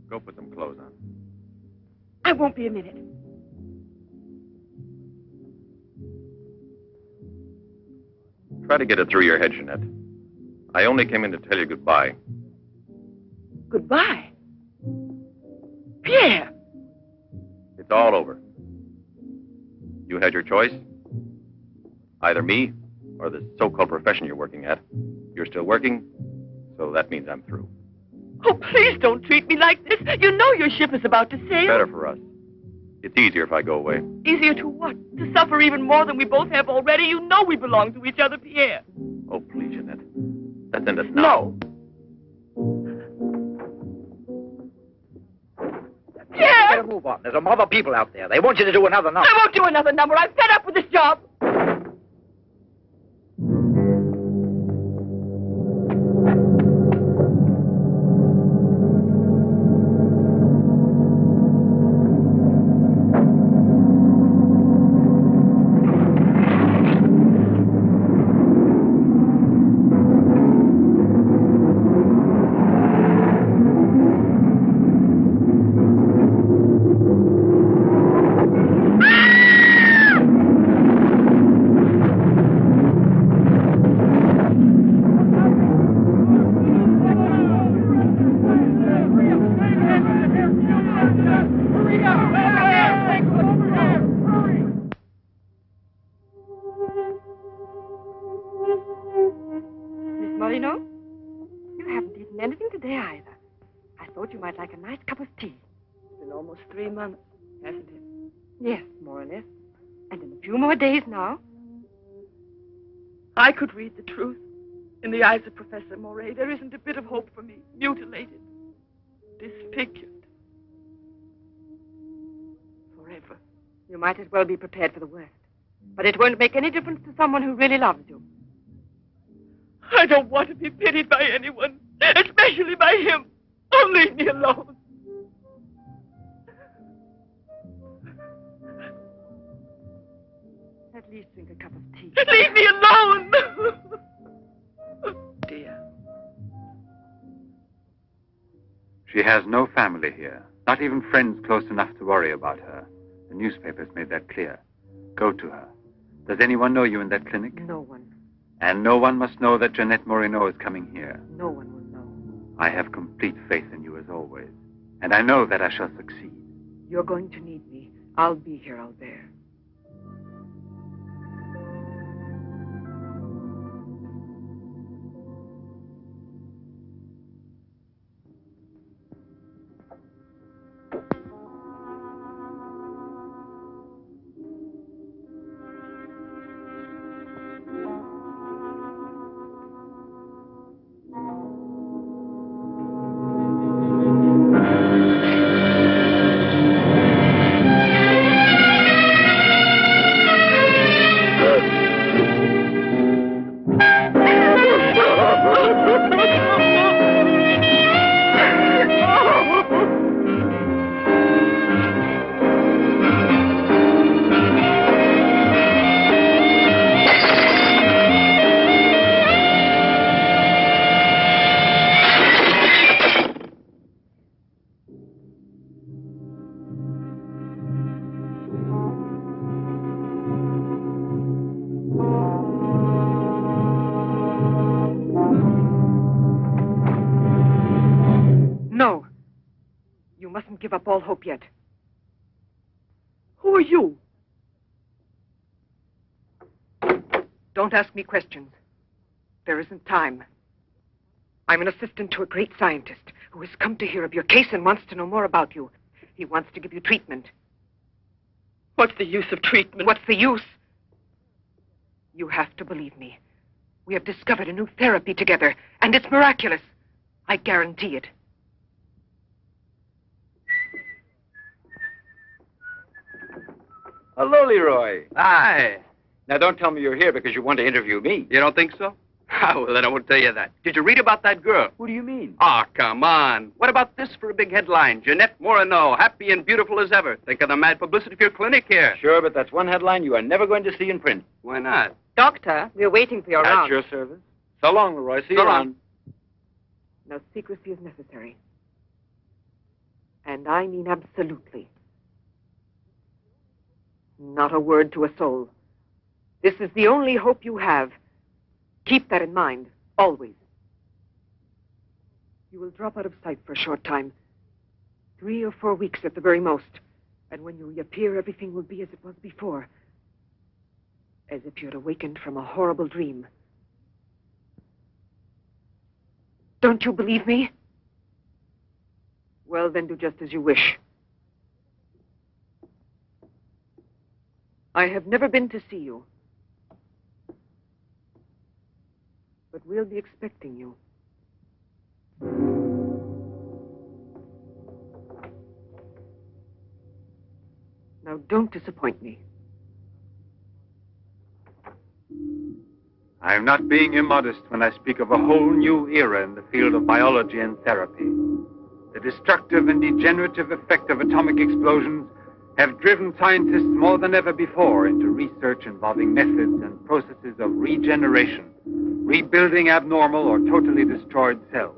Go put some clothes on. I won't be a minute. Try to get it through your head, Jeanette. I only came in to tell you goodbye. Goodbye? Pierre! It's all over. You had your choice. Either me or the so-called profession you're working at. You're still working, so that means I'm through. Oh, please don't treat me like this. You know your ship is about to sail. Better for us. It's easier if I go away. Easier to what? To suffer even more than we both have already? You know we belong to each other, Pierre. Oh, please, Jeanette. Let's end it now. No. Pierre! Better move on. There's a mob of people out there. They want you to do another number. I won't do another number. I'm fed up with this job. Moreneau, you haven't eaten anything today either. I thought you might like a nice cup of tea. It's been almost 3 months, hasn't it? Yes, more or less. And in a few more days now. I could read the truth. In the eyes of Professor Moret, there isn't a bit of hope for me. Mutilated. Disfigured. Forever. You might as well be prepared for the worst. But it won't make any difference to someone who really loves you. I don't want to be pitied by anyone, especially by him. Oh, leave me alone. At least drink a cup of tea. Leave me alone! Dear. She has no family here, not even friends close enough to worry about her. The newspapers made that clear. Go to her. Does anyone know you in that clinic? No one. And no one must know that Jeanette Moreneau is coming here. No one will know. I have complete faith in you as always. And I know that I shall succeed. You're going to need me. I'll be here, Albert. Give up all hope yet. Who are you? Don't ask me questions. There isn't time. I'm an assistant to a great scientist who has come to hear of your case and wants to know more about you. He wants to give you treatment. What's the use of treatment? What's the use? You have to believe me. We have discovered a new therapy together, and it's miraculous. I guarantee it. Hello, Leroi. Hi. Now, don't tell me you're here because you want to interview me. You don't think so? Oh, well, then I won't tell you that. Did you read about that girl? Who do you mean? Ah, come on. What about this for a big headline? Jeanette Moreneau, happy and beautiful as ever. Think of the mad publicity for your clinic here. Sure, but that's one headline you are never going to see in print. Why not? Doctor, we're waiting for your At round. your service. So long, Leroy. See you So long. around. No secrecy is necessary. And I mean absolutely. Not a word to a soul. This is the only hope you have. Keep that in mind, always. You will drop out of sight for a short time. 3 or 4 weeks at the very most. And when you reappear, everything will be as it was before. As if you had awakened from a horrible dream. Don't you believe me? Well, then do just as you wish. I have never been to see you. But we'll be expecting you. Now, don't disappoint me. I am not being immodest when I speak of a whole new era in the field of biology and therapy. The destructive and degenerative effect of atomic explosions have driven scientists more than ever before into research involving methods and processes of regeneration, rebuilding abnormal or totally destroyed cells.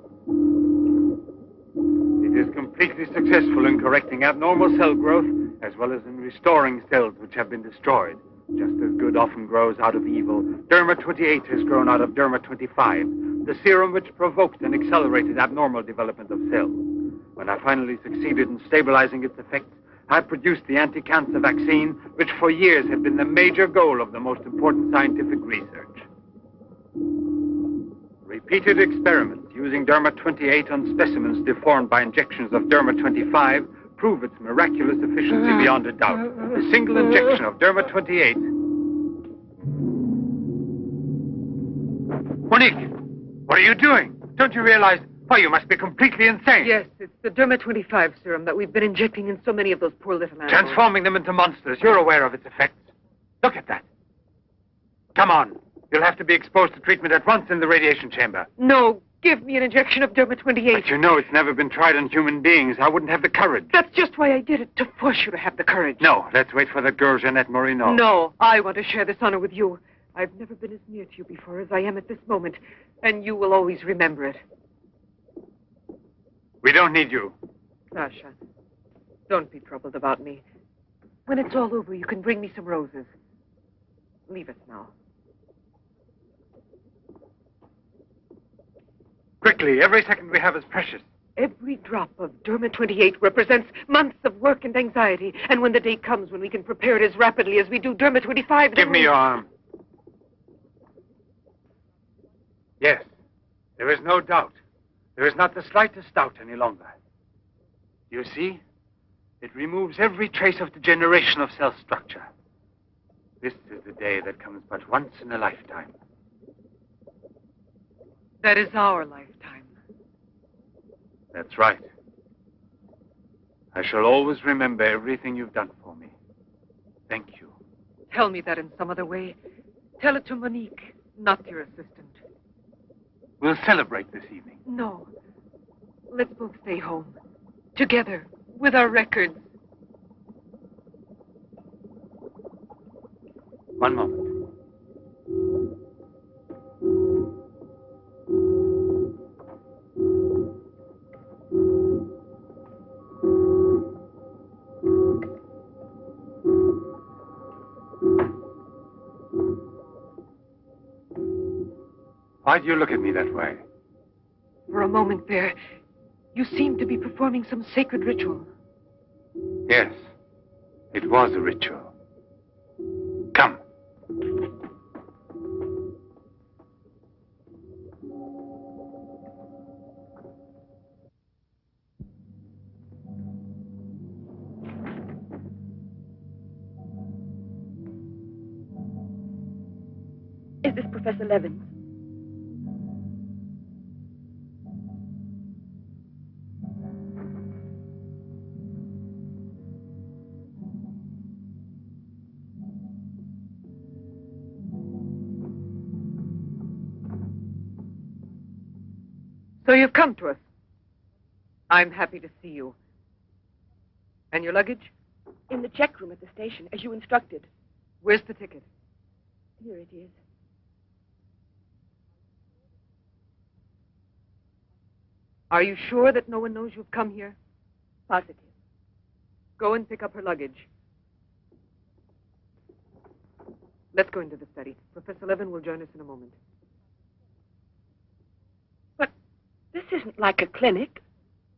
It is completely successful in correcting abnormal cell growth as well as in restoring cells which have been destroyed. Just as good often grows out of evil, Derma 28 has grown out of Derma 25, the serum which provoked and accelerated abnormal development of cells. When I finally succeeded in stabilizing its effects, I produced the anti-cancer vaccine, which for years had been the major goal of the most important scientific research. Repeated experiments using Derma 28 on specimens deformed by injections of Derma 25 prove its miraculous efficiency beyond a doubt. A single injection of Derma 28... Monique! What are you doing? Don't you realize... Why, you must be completely insane. Yes, it's the Derma 25 serum that we've been injecting in so many of those poor little animals. Transforming them into monsters. You're aware of its effects. Look at that. Come on. You'll have to be exposed to treatment at once in the radiation chamber. No, give me an injection of Derma 28. But you know it's never been tried on human beings. I wouldn't have the courage. That's just why I did it, to force you to have the courage. No, let's wait for the girl, Jeanette Moreneau. No, I want to share this honor with you. I've never been as near to you before as I am at this moment, and you will always remember it. We don't need you. Sacha, don't be troubled about me. When it's all over, you can bring me some roses. Leave us now. Quickly, every second we have is precious. Every drop of Derma 28 represents months of work and anxiety, and when the day comes when we can prepare it as rapidly as we do Derma 25... Give me your arm. Yes, there is no doubt. There is not the slightest doubt any longer. You see, it removes every trace of degeneration of cell structure. This is the day that comes but once in a lifetime. That is our lifetime. That's right. I shall always remember everything you've done for me. Thank you. Tell me that in some other way. Tell it to Monique, not your assistant. We'll celebrate this evening. No. Let's both stay home. Together, with our records. One moment. Why do you look at me that way? For a moment there, you seemed to be performing some sacred ritual. Yes, it was a ritual. Come. Is this Professor Levin? So you've come to us. I'm happy to see you. And your luggage? In the check room at the station, as you instructed. Where's the ticket? Here it is. Are you sure that no one knows you've come here? Positive. Go and pick up her luggage. Let's go into the study. Professor Levin will join us in a moment. But this isn't like a clinic.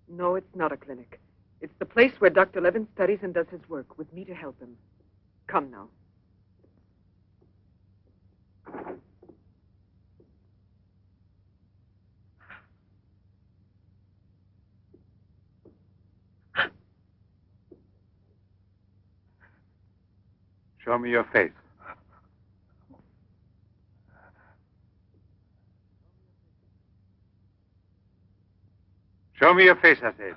No, it's not a clinic. It's the place where Dr. Levin studies and does his work, with me to help him. Come now. Show me your face. Show me your face, I said.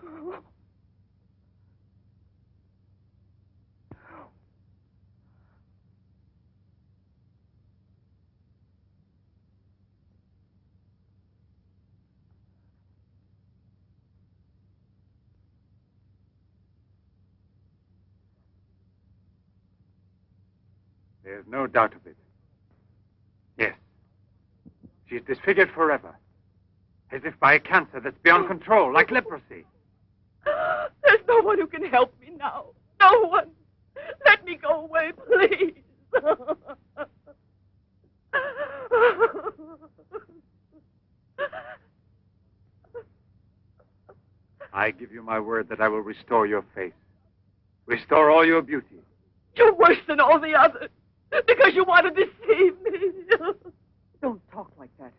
There's no doubt of it. Yes. She's disfigured forever. As if by a cancer that's beyond control, like leprosy. There's no one who can help me now. No one. Let me go away, please. I give you my word that I will restore your face. Restore all your beauty. You're worse than all the others. Because you want to deceive me. Don't talk like that.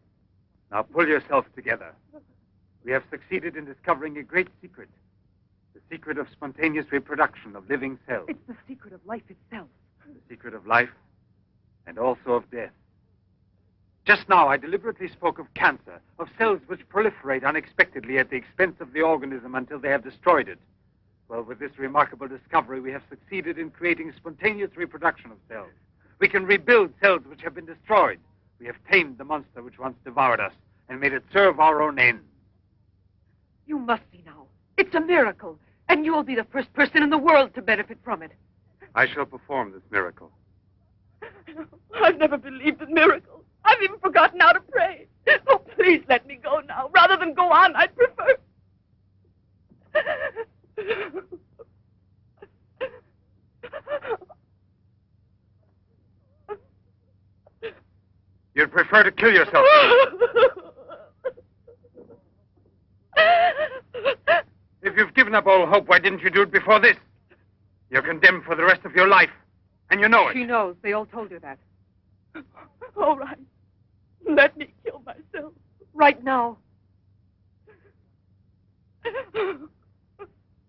Now pull yourself together. We have succeeded in discovering a great secret. The secret of spontaneous reproduction of living cells. It's the secret of life itself. The secret of life and also of death. Just now I deliberately spoke of cancer, of cells which proliferate unexpectedly at the expense of the organism until they have destroyed it. Well, with this remarkable discovery, we have succeeded in creating spontaneous reproduction of cells. We can rebuild cells which have been destroyed. We have tamed the monster which once devoured us and made it serve our own ends. You must see now. It's a miracle. And you'll be the first person in the world to benefit from it. I shall perform this miracle. I've never believed in miracles. I've even forgotten how to pray. Oh, please let me go now. Rather than go on, I'd prefer... You'd prefer to kill yourself. If you've given up all hope, why didn't you do it before this? You're condemned for the rest of your life, and you know it. She knows. They all told her that. All right. Let me kill myself. Right now.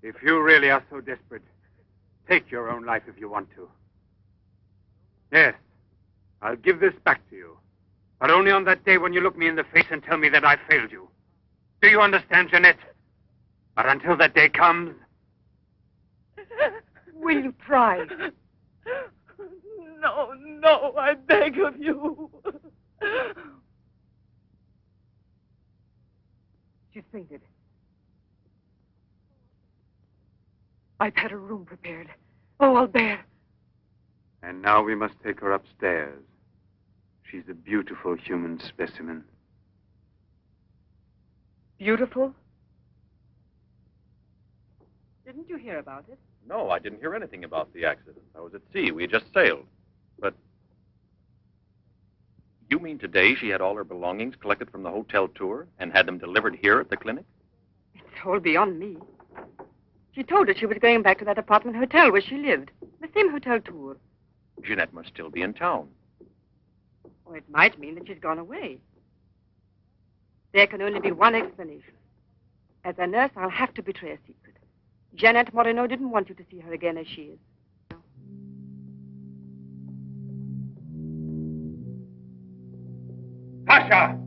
If you really are so desperate, take your own life if you want to. Yes, I'll give this back to you. But only on that day when you look me in the face and tell me that I failed you. Do you understand, Jeanette? But until that day comes... Will you try? No, no, I beg of you. She's fainted. I've had her room prepared. Oh, Albert. And now we must take her upstairs. She's a beautiful human specimen. Beautiful? Didn't you hear about it? No, I didn't hear anything about the accident. I was at sea. We had just sailed. But you mean today she had all her belongings collected from the hotel tour and had them delivered here at the clinic? It's all beyond me. She told us she was going back to that apartment hotel where she lived. The same hotel tour. Jeanette must still be in town. Or it might mean that she's gone away. There can only be one explanation. As a nurse, I'll have to betray a secret. Jeanette Moreneau didn't want you to see her again as she is. Sacha!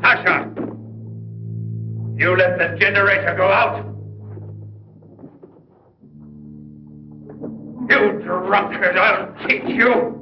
Sacha! You let the generator go out? You drunkard, I'll teach you!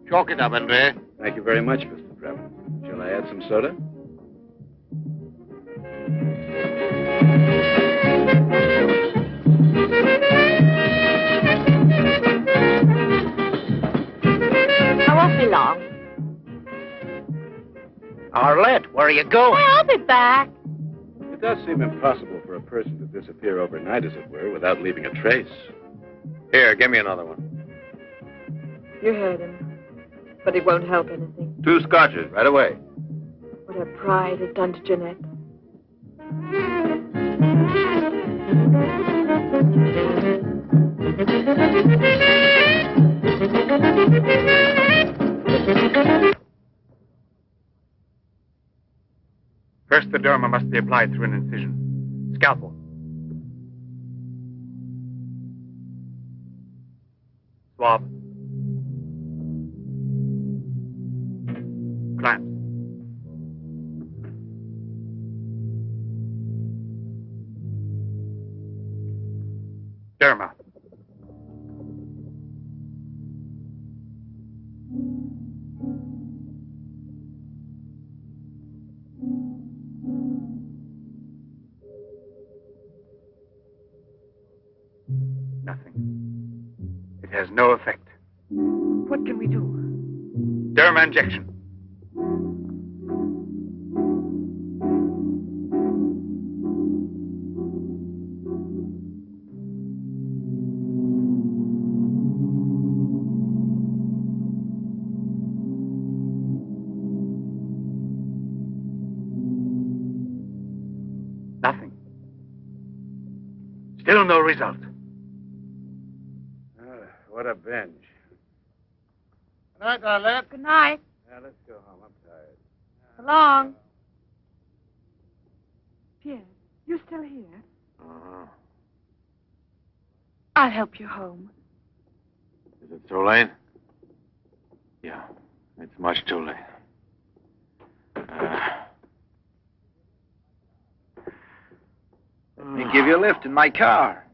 Chalk it up, Andrea. Thank you very much, Mr. Prof. Shall I add some soda? I won't be long. Arlette, where are you going? I'll be back. It does seem impossible for a person to disappear overnight, as it were, without leaving a trace. Here, give me another one. You heard him. But it won't help anything. 2 scotches, right away. What her pride has done to Jeanette. First, the derma must be applied through an incision. Scalpel. Swab. Clamps. Derma. Nothing. It has no effect. What can we do? Derma injection. Nothing. Still no result. What a binge. Good night, Arlette. Good night. Now, let's go home. I'm tired. So long. Pierre, you still here? Uh-huh. I'll help you home. Is it too late? Yeah, it's much too late. Let me give you a lift in my car.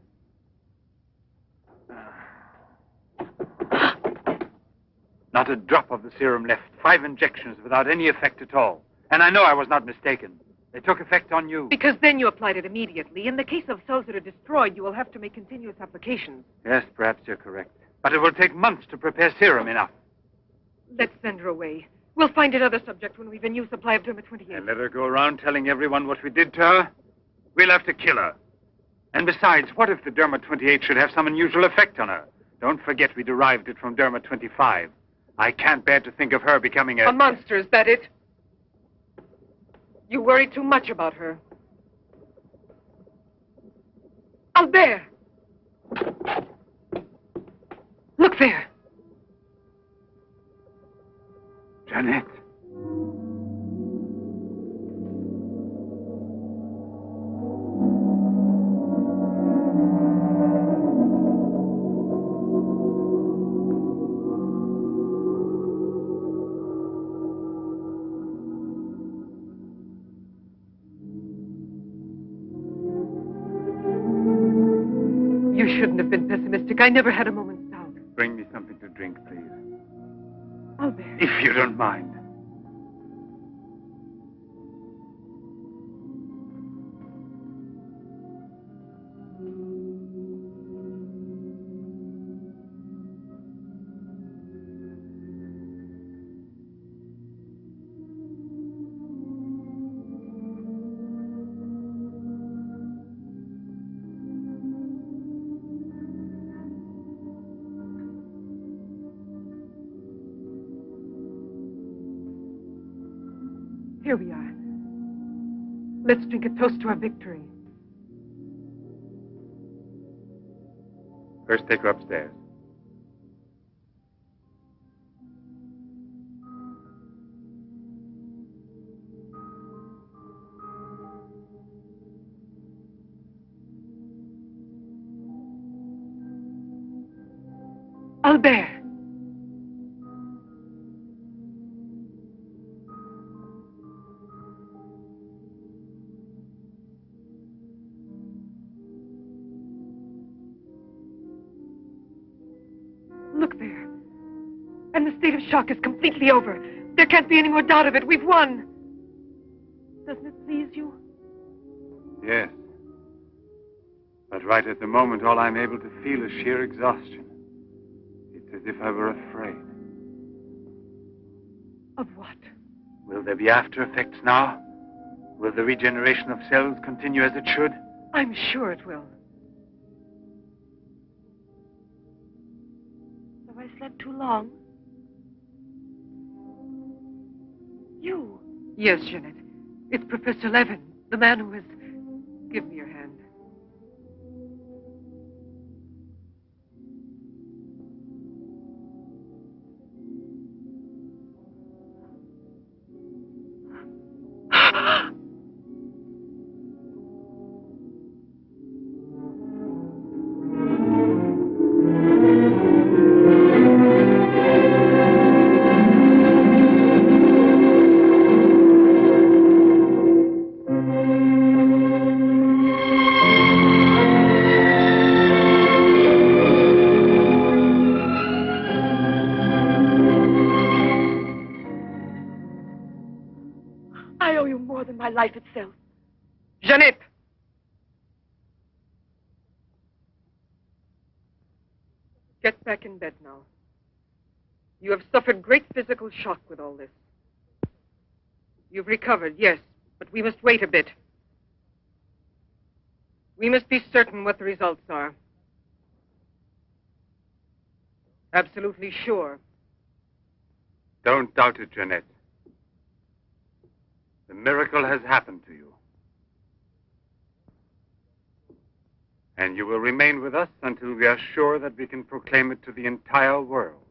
Not a drop of the serum left. 5 injections without any effect at all. And I know I was not mistaken. They took effect on you. Because then you applied it immediately. In the case of cells that are destroyed, you will have to make continuous applications. Yes, perhaps you're correct. But it will take months to prepare serum enough. Let's send her away. We'll find another subject when we've a new supply of Derma 28. And let her go around telling everyone what we did to her? We'll have to kill her. And besides, what if the Derma 28 should have some unusual effect on her? Don't forget we derived it from Derma 25. I can't bear to think of her becoming A monster, is that it? You worry too much about her. Albert! Look there. Jeanette. You shouldn't have been pessimistic. I never had a moment's doubt. Bring me something to drink, please. Albert. If you don't mind. Here we are. Let's drink a toast to our victory. First, take her upstairs. Albert. Look there. And the state of shock is completely over. There can't be any more doubt of it. We've won. Doesn't it please you? Yes. But right at the moment, all I'm able to feel is sheer exhaustion. It's as if I were afraid. Of what? Will there be after effects now? Will the regeneration of cells continue as it should? I'm sure it will. Have I slept too long? You? Yes, Jeanette. It's Professor Levin, the man who has... Give me your hand. Life itself. Jeanette! Get back in bed now. You have suffered great physical shock with all this. You've recovered, yes, but we must wait a bit. We must be certain what the results are. Absolutely sure. Don't doubt it, Jeanette. The miracle has happened to you. And you will remain with us until we are sure that we can proclaim it to the entire world.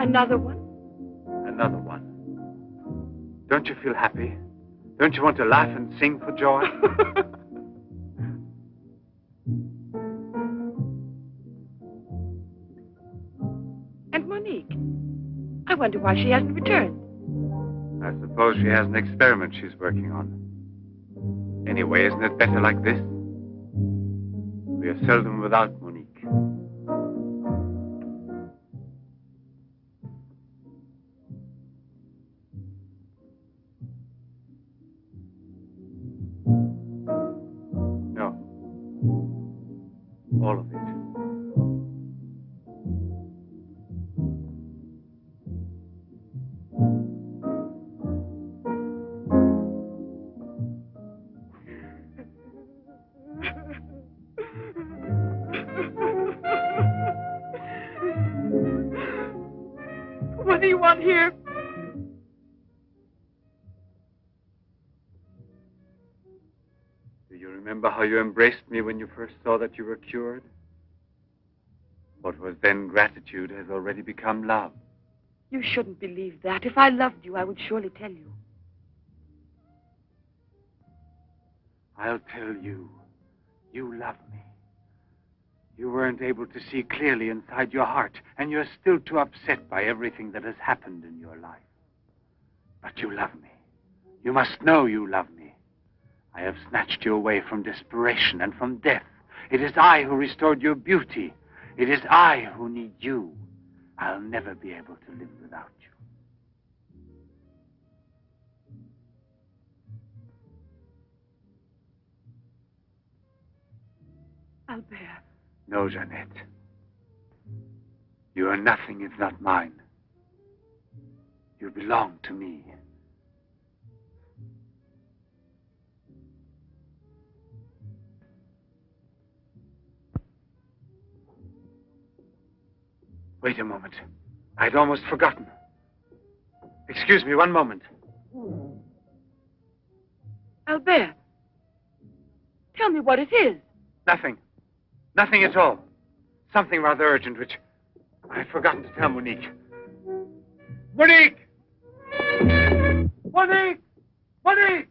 Another one? Another one. Don't you feel happy? Don't you want to laugh and sing for joy? And Monique? I wonder why she hasn't returned. I suppose she has an experiment she's working on. Anyway, isn't it better like this? We are seldom without Monique. All of it. What do you want here? Do you remember how you embraced me when you first saw that you were cured? What was then gratitude has already become love. You shouldn't believe that. If I loved you, I would surely tell you. I'll tell you. You love me. You weren't able to see clearly inside your heart, and you're still too upset by everything that has happened in your life. But you love me. You must know you love me. I have snatched you away from desperation and from death. It is I who restored your beauty. It is I who need you. I'll never be able to live without you. Albert. No, Jeanette. You are nothing if not mine. You belong to me. Wait a moment. I'd almost forgotten. Excuse me, one moment. Albert. Tell me what it is. Nothing. Nothing at all. Something rather urgent, which I'd forgotten to tell Monique. Monique! Monique! Monique!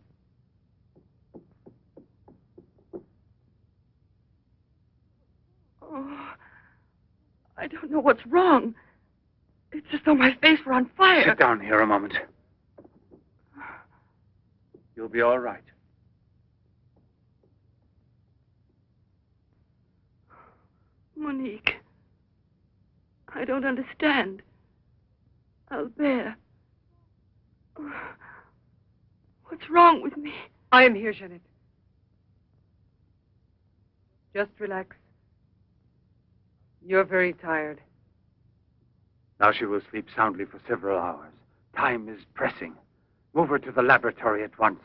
Oh, I don't know what's wrong. It's as though my face were on fire. Sit down here a moment. You'll be all right. Monique. I don't understand. Albert. What's wrong with me? I am here, Jeanette. Just relax. You're very tired. Now she will sleep soundly for several hours. Time is pressing. Move her to the laboratory at once.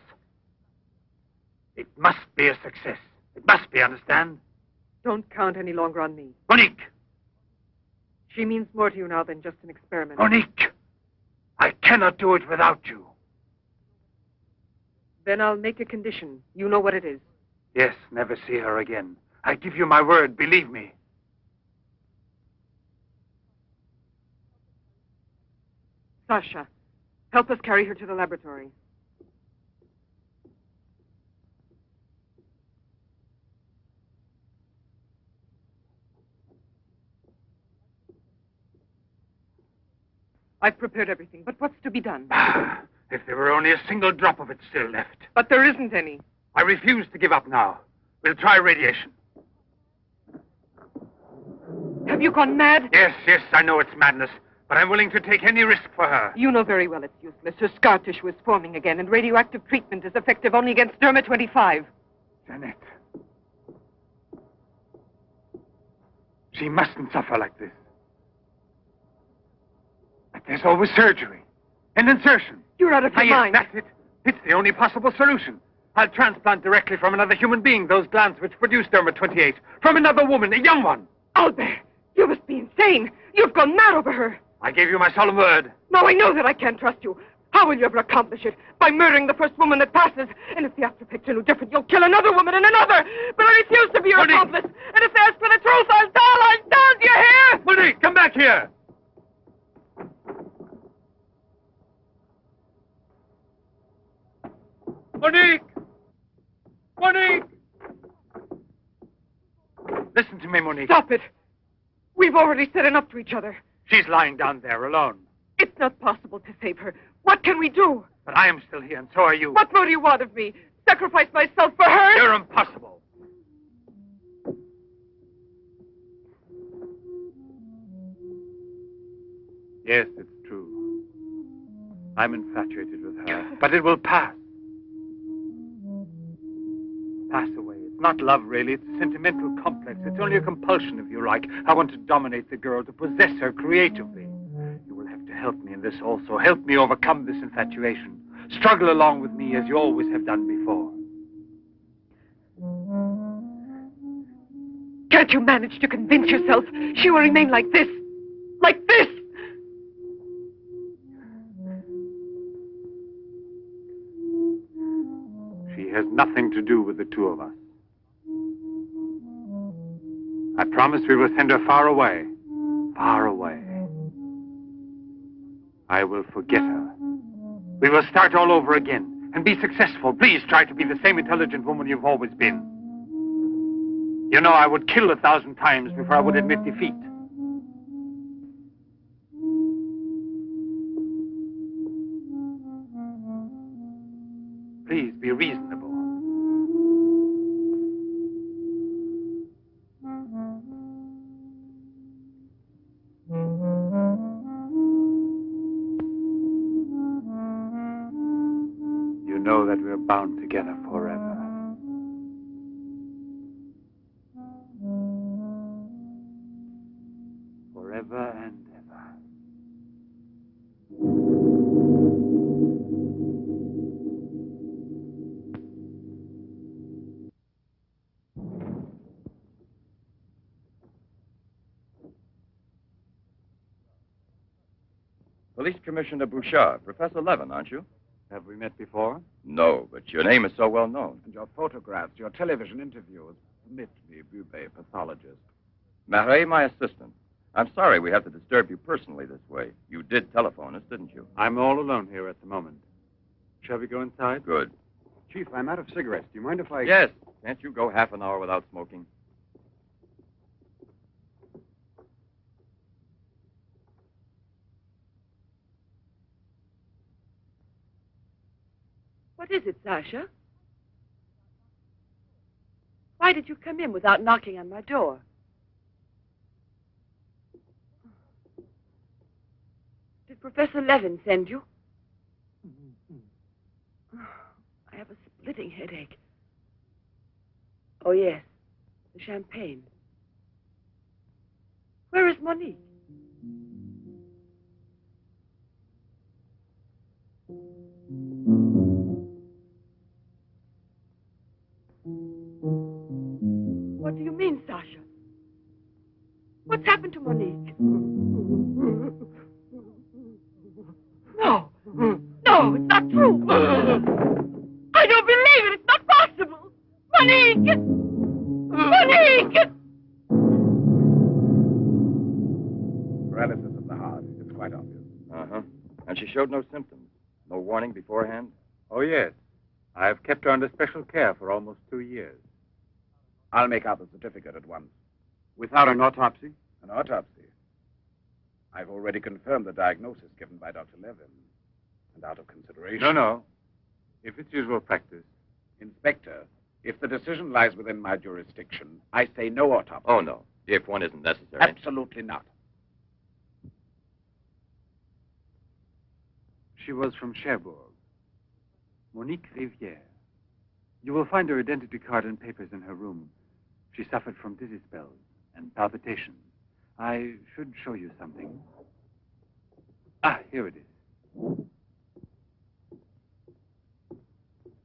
It must be a success. It must be, understand? Don't count any longer on me. Monique! She means more to you now than just an experiment. Monique! I cannot do it without you. Then I'll make a condition. You know what it is. Yes, never see her again. I give you my word, believe me. Sacha, help us carry her to the laboratory. I've prepared everything, but what's to be done? If there were only a single drop of it still left. But there isn't any. I refuse to give up now. We'll try radiation. Have you gone mad? Yes, I know it's madness, but I'm willing to take any risk for her. You know very well it's useless. Her scar tissue is forming again, and radioactive treatment is effective only against derma 25. Jeanette. She mustn't suffer like this. But there's always surgery. An insertion. You're out of your mind. That's it. It's the only possible solution. I'll transplant directly from another human being those glands which produce derma 28. From another woman, a young one. Albert, you must be insane. You've gone mad over her. I gave you my solemn word. Now I know that I can't trust you. How will you ever accomplish it? By murdering the first woman that passes. And if the after picture no different, you'll kill another woman and another. But I refuse to be your accomplice. And if they ask for the truth, I'll tell. Do you hear? Monique, come back here. Monique! Monique! Listen to me, Monique. Stop it. We've already said enough to each other. She's lying down there alone. It's not possible to save her. What can we do? But I am still here, and so are you. What more do you want of me? Sacrifice myself for her? You're impossible. Yes, it's true. I'm infatuated with her. But it will pass. Pass away. It's not love, really. It's a sentimental complex. It's only a compulsion, if you like. I want to dominate the girl, to possess her creatively. You will have to help me in this also. Help me overcome this infatuation. Struggle along with me as you always have done before. Can't you manage to convince yourself she will remain like this? Like this? She has nothing to do with the two of us. I promise we will send her far away. Far away. I will forget her. We will start all over again. and be successful. Please try to be the same intelligent woman you've always been. You know, I would kill 1,000 times before I would admit defeat. Please be reasonable. You know that we're bound together forever. Forever and ever. Police Commissioner Bouchard, Professor Levin, aren't you? Have we met before? No, but your name is so well known. And your photographs, your television interviews. Permit me, Bube, pathologist. Marein, my assistant. I'm sorry we have to disturb you personally this way. You did telephone us, didn't you? I'm all alone here at the moment. Shall we go inside? Good. Chief, I'm out of cigarettes. Do you mind if I... Yes. Can't you go half an hour without smoking? What is it, Sacha? Why did you come in without knocking on my door? Did Professor Levin send you? I have a splitting headache. Oh, yes. The champagne. Where is Monique? What do you mean, Sacha? What's happened to Monique? No. No, it's not true. I don't believe it. It's not possible. Monique! Monique! Paralysis of the heart. It's quite obvious. Uh-huh. And she showed no symptoms. No warning beforehand? Oh, yes. I have kept her under special care for almost 2 years. I'll make out the certificate at once. Without an autopsy? An autopsy. I've already confirmed the diagnosis given by Dr. Levin. And out of consideration... No. If it's usual practice. Inspector, if the decision lies within my jurisdiction, I say no autopsy. Oh, no. If one isn't necessary. Absolutely not. She was from Cherbourg. Monique Riviere. You will find her identity card and papers in her room. She suffered from dizzy spells and palpitations. I should show you something. Ah, here it is.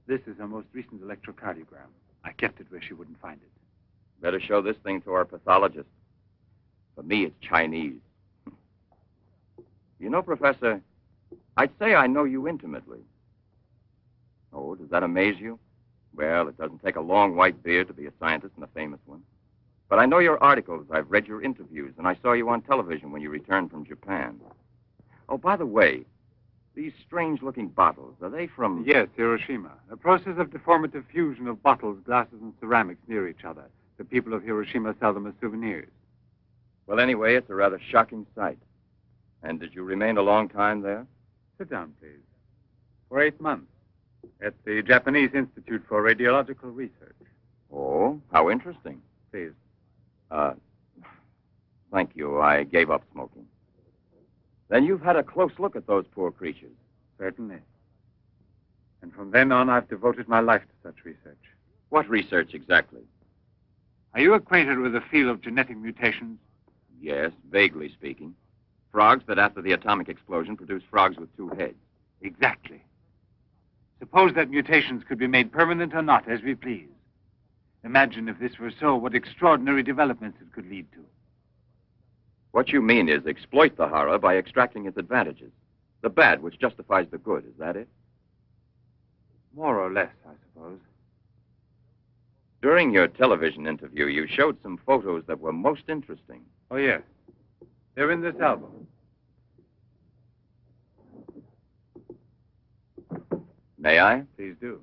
This is her most recent electrocardiogram. I kept it where she wouldn't find it. Better show this thing to our pathologist. For me, it's Chinese. You know, Professor, I'd say I know you intimately. Oh, does that amaze you? Well, it doesn't take a long white beard to be a scientist and a famous one. But I know your articles, I've read your interviews, and I saw you on television when you returned from Japan. Oh, by the way, these strange-looking bottles, are they from... Yes, Hiroshima. A process of deformative fusion of bottles, glasses, and ceramics near each other. The people of Hiroshima sell them as souvenirs. Well, anyway, it's a rather shocking sight. And did you remain a long time there? Sit down, please. For 8 months. At the Japanese Institute for Radiological Research. Oh, how interesting. Please. Thank you. I gave up smoking. Then you've had a close look at those poor creatures. Certainly. And from then on, I've devoted my life to such research. What research exactly? Are you acquainted with the field of genetic mutations? Yes, vaguely speaking. Frogs that after the atomic explosion produced frogs with 2 heads. Exactly. Suppose that mutations could be made permanent or not, as we please. Imagine if this were so, what extraordinary developments it could lead to. What you mean is exploit the horror by extracting its advantages. The bad which justifies the good, is that it? More or less, I suppose. During your television interview, you showed some photos that were most interesting. Oh, yes. They're in this album. May I? Please do.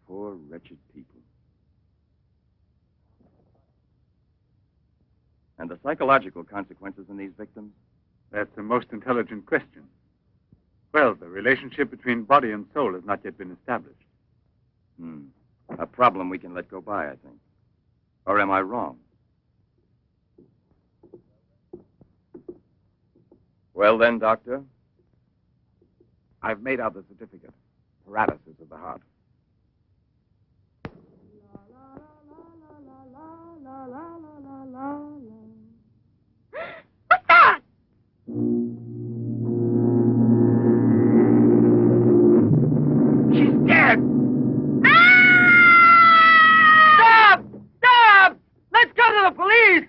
Poor, wretched people. And the psychological consequences in these victims? That's the most intelligent question. Well, the relationship between body and soul has not yet been established. A problem we can let go by, I think. Or am I wrong? Well then, Doctor? I've made out the certificate. Paralysis of the heart. What's that? She's dead! Stop! Stop! Let's go to the police!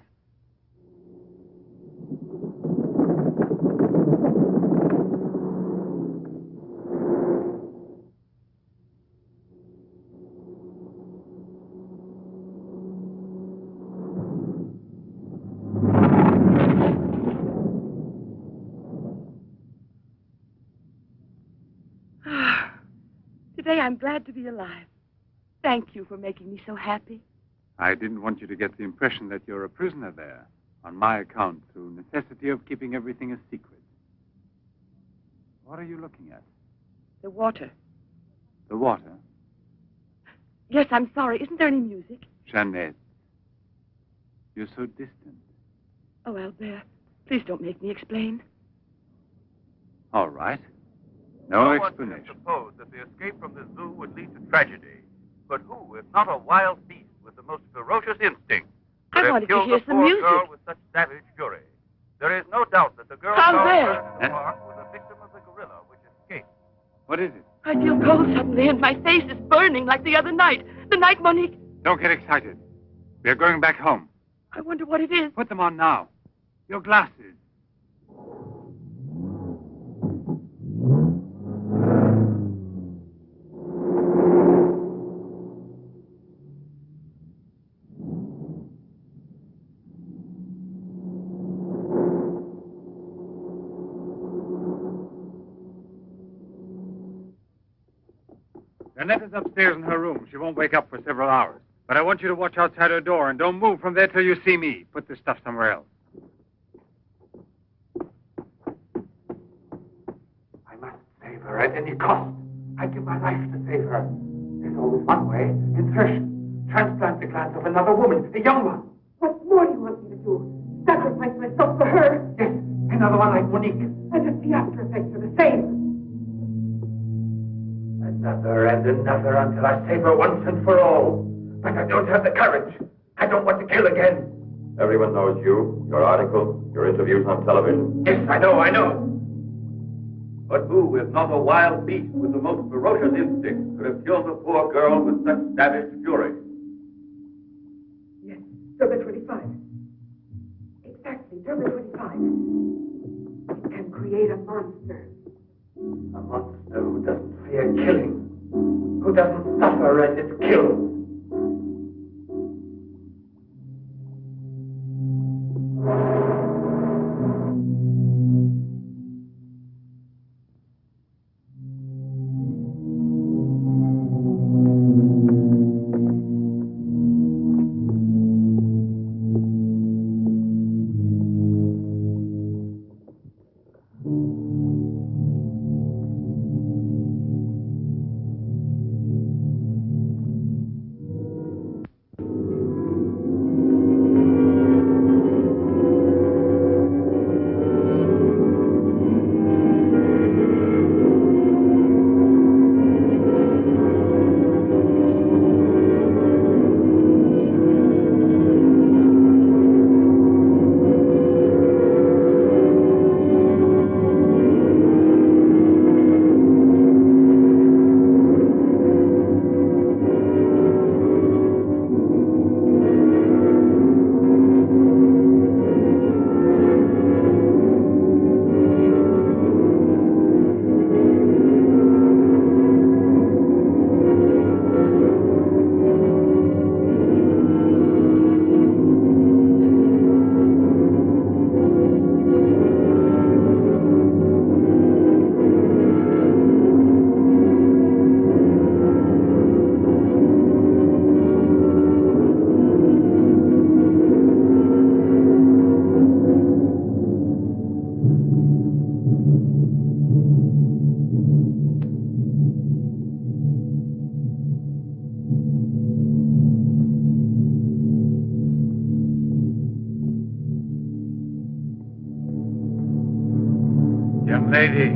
Today I'm glad to be alive. Thank you for making me so happy. I didn't want you to get the impression that you're a prisoner there, on my account, through necessity of keeping everything a secret. What are you looking at? The water. The water? Yes, I'm sorry. Isn't there any music? Jeanette. You're so distant. Oh, Albert, please don't make me explain. All right. No explanation. Suppose that the escape from the zoo would lead to tragedy. But who, if not a wild beast with the most ferocious instinct, could I have wanted to killed hear the some poor music. girl with such savage fury? There is no doubt that the girl Albert! found in the park was a victim of the gorilla which escaped. What is it? I feel cold suddenly, and my face is burning like the other night. The night, Monique. Don't get excited. We're going back home. I wonder what it is. Put them on now. Your glasses. Jeanette is upstairs in her room. She won't wake up for several hours. But I want you to watch outside her door and don't move from there till you see me. Put this stuff somewhere else. I must save her at any cost. I'd give my life to save her. There's always one way. Insertion. Transplant the glands of another woman, a young one. What more do you want me to do? Sacrifice myself for her? Yes, another one like Monique. And if the after effects are the same. Another and another until I save her once and for all. But I don't have the courage. I don't want to kill again. Everyone knows you, your articles, your interviews on television. Yes, I know. But who, if not a wild beast with the most ferocious instinct, could have killed the poor girl with such savage fury? Yes, Turbo 25. Exactly, Turbo 25. It can create a monster. A monster who doesn't fear killing. Who doesn't suffer and is killed. Young lady,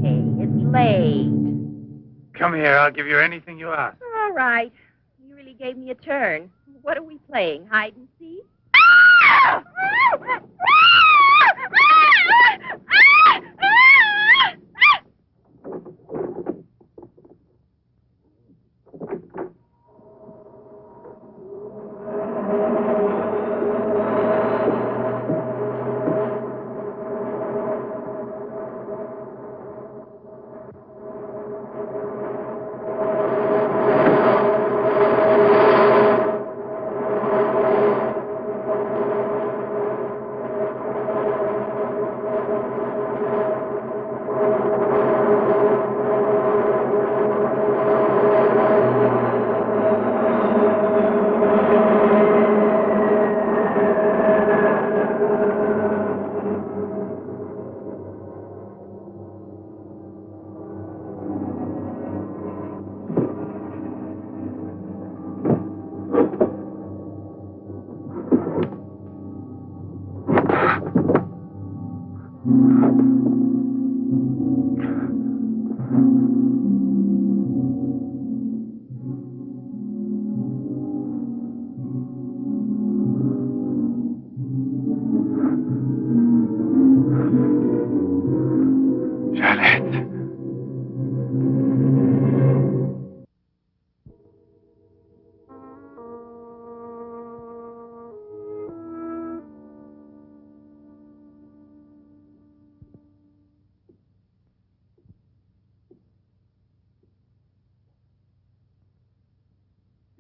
Hey, it's late. come here. I'll give you anything you ask. All right. You really gave me a turn. What are we playing? Hide and seek?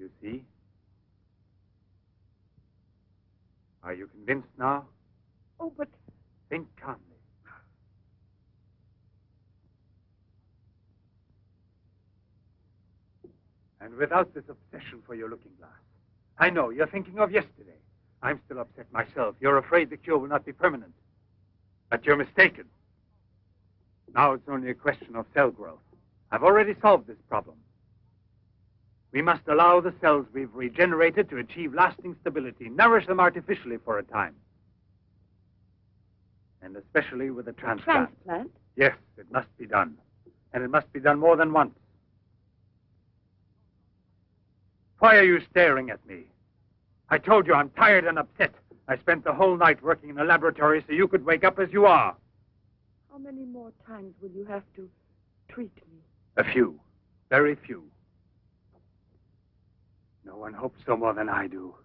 You see? Are you convinced now? Oh, but Think calmly. And without this obsession for your looking glass. I know, you're thinking of yesterday. I'm still upset myself. You're afraid the cure will not be permanent. But you're mistaken. Now it's only a question of cell growth. I've already solved this problem. We must allow the cells we've regenerated to achieve lasting stability, nourish them artificially for a time. And especially with a transplant. transplant? Yes, it must be done. And it must be done more than once. Why are you staring at me? I told you I'm tired and upset. I spent the whole night working in a laboratory so you could wake up as you are. How many more times will you have to treat me? A few. Very few. No one hopes so more than I do.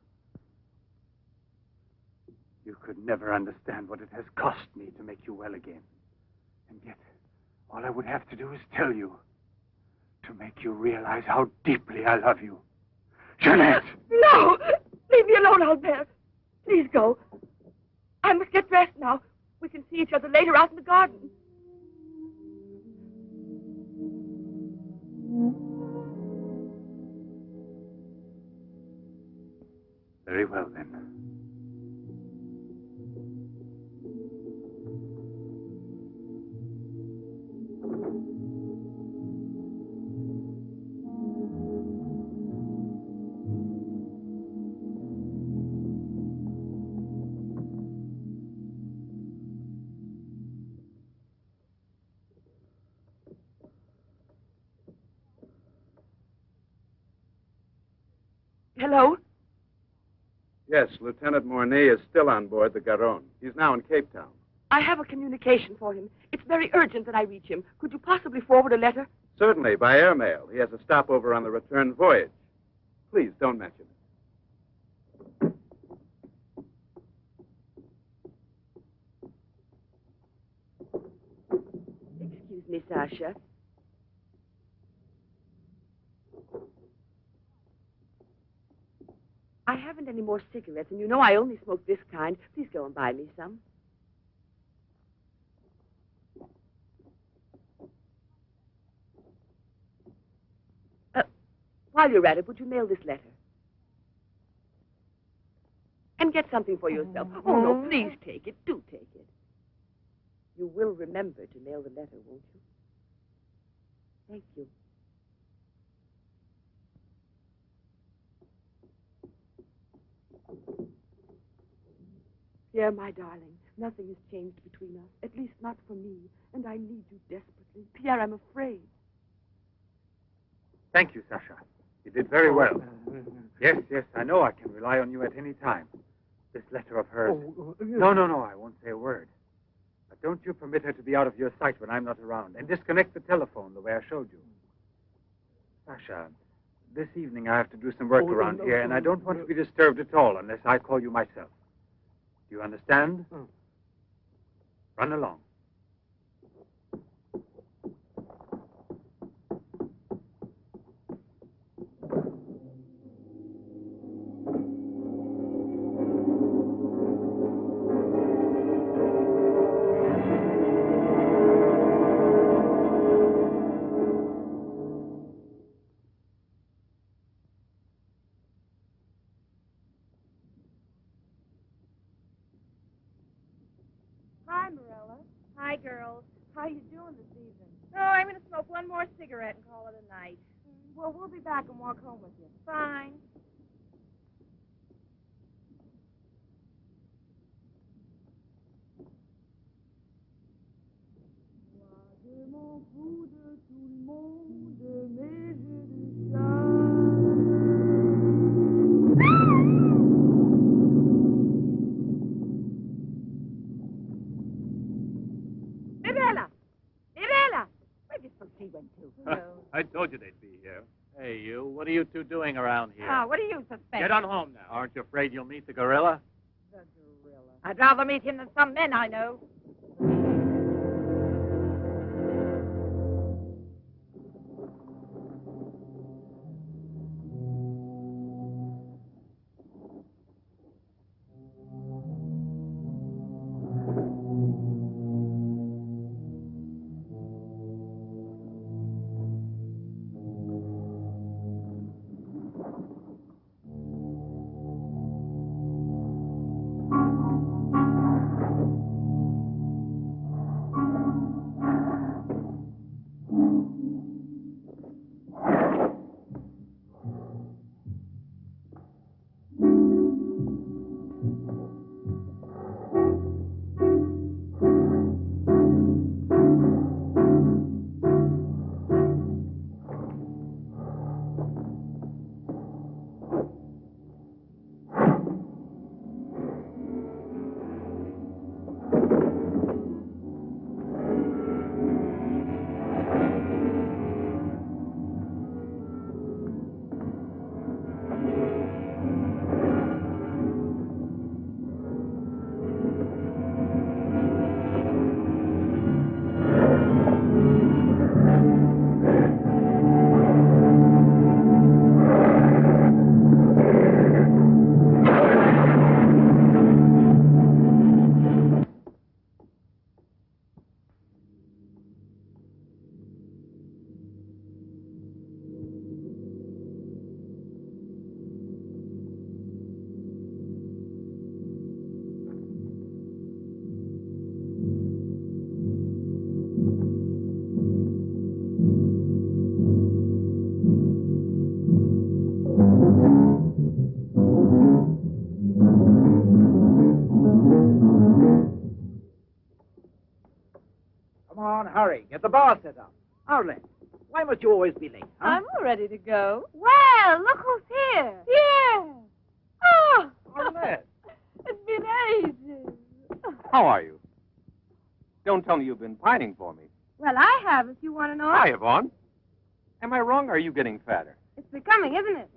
You could never understand what it has cost me to make you well again. And yet, all I would have to do is tell you, to make you realize how deeply I love you. Jeanette! No! Leave me alone, Albert. Please go. I must get dressed now. We can see each other later out in the garden. Very well, then. Hello? Yes, Lieutenant Mornet is still on board the Garrani. He's now in Cape Town. I have a communication for him. It's very urgent that I reach him. Could you possibly forward a letter? Certainly, by airmail. He has a stopover on the return voyage. Please, don't mention it. Excuse me, Sacha. I haven't any more cigarettes, and you know I only smoke this kind. Please go and buy me some. While you're at it, would you mail this letter? And get something for yourself. Oh, no, please take it. Do take it. You will remember to mail the letter, won't you? Thank you. Pierre, my darling, Nothing has changed between us, at least not for me, and I need you desperately. Pierre, I'm afraid. Thank you, Sacha. You did very well. Yes, I know I can rely on you at any time. This letter of hers... No, I won't say a word. But don't you permit her to be out of your sight when I'm not around, and disconnect the telephone the way I showed you. Sacha, this evening I have to do some work around here, and I don't want to be disturbed at all unless I call you myself. Do you understand? Run along. Hi, Marilla. Hi, girls. How you doing this evening? Oh, I'm going to smoke one more cigarette and call it a night. Well, we'll be back and walk home with you. Fine. I told you they'd be here. Hey, you. What are you two doing around here? What do you suspect? Get on home now. Aren't you afraid you'll meet the gorilla? The gorilla. I'd rather meet him than some men I know. Hurry, get the bar set up. Arlen, why must you always be late? Huh? I'm all ready to go. Well, look who's here. Pierre! Oh! Arlen. It's been ages. How are you? Don't tell me you've been pining for me. Well, I have, if you want to know. Hi, Yvonne. Am I wrong, or are you getting fatter? It's becoming, isn't it?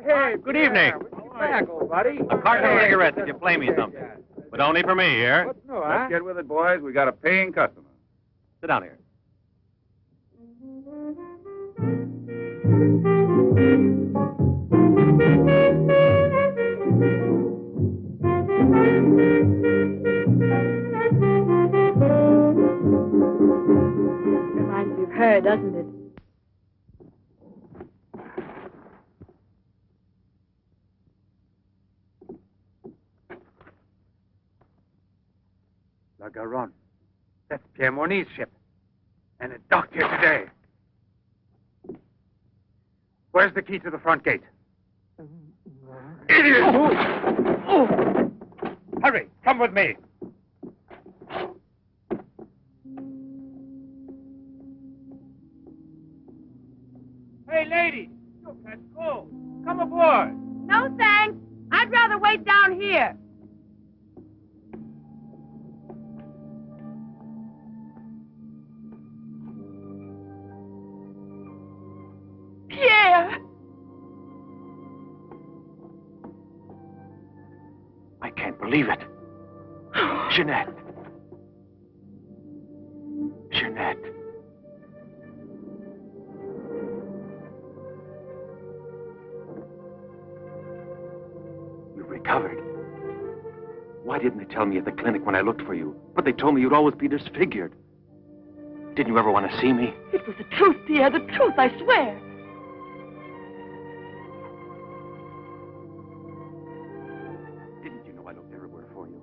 Hey, good evening. Welcome back, old buddy. A carton of cigarettes if you play me something. But only for me, here. What's new, huh? Let's get with it, boys. We got a paying customer. Sit down here. Reminds me of her, doesn't it? La Garrani. That's Pierre Mornet's ship. And it docked here today. Where's the key to the front gate? Idiot! Hurry, come with me. Hey, lady, you catch cold. Come aboard. No, thanks. I'd rather wait down here. Pierre! I can't believe it. Jeanette. Jeanette. You've recovered. Why didn't they tell me at the clinic when I looked for you? But they told me you'd always be disfigured. Didn't you ever want to see me? It was the truth, Pierre, the truth, I swear. Didn't you know I looked everywhere for you?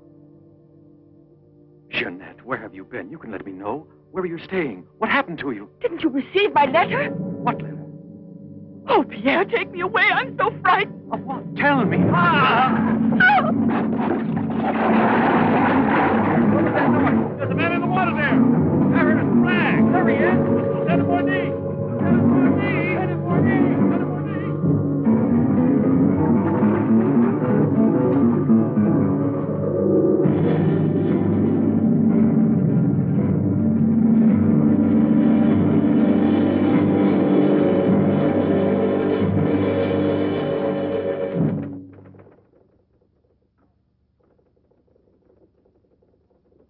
Jeanette, where have you been? You can let me know. Where are you staying? What happened to you? Didn't you receive my letter? What letter? Oh, Pierre, take me away. I'm so frightened. Of what? Tell me. There's a man in the water there. I heard a flag. There he is. Lieutenant Monique. Lieutenant Monique. Lieutenant Monique. Lieutenant Monique.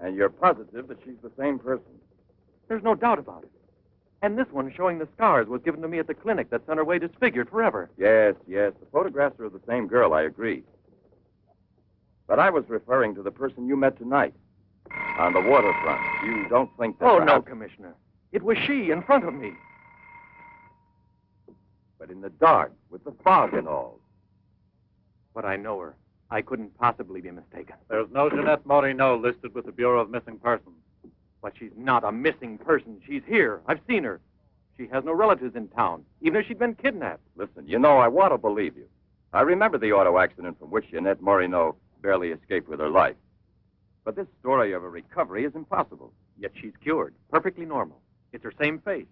And you're positive that she's the same person? There's no doubt about it. And this one showing the scars was given to me at the clinic that sent her away disfigured forever. Yes, yes. The photographs are of the same girl, I agree. But I was referring to the person you met tonight on the waterfront. You don't think that... Oh, perhaps... no, Commissioner. It was she in front of me. But in the dark, with the fog and all. But I know her. I couldn't possibly be mistaken. There's no Jeanette Moreneau listed with the Bureau of Missing Persons. But she's not a missing person. She's here. I've seen her. She has no relatives in town, even if she'd been kidnapped. Listen, you know, I want to believe you. I remember the auto accident from which Jeanette Moreneau barely escaped with her life. But this story of a recovery is impossible. Yet she's cured, perfectly normal. It's her same face.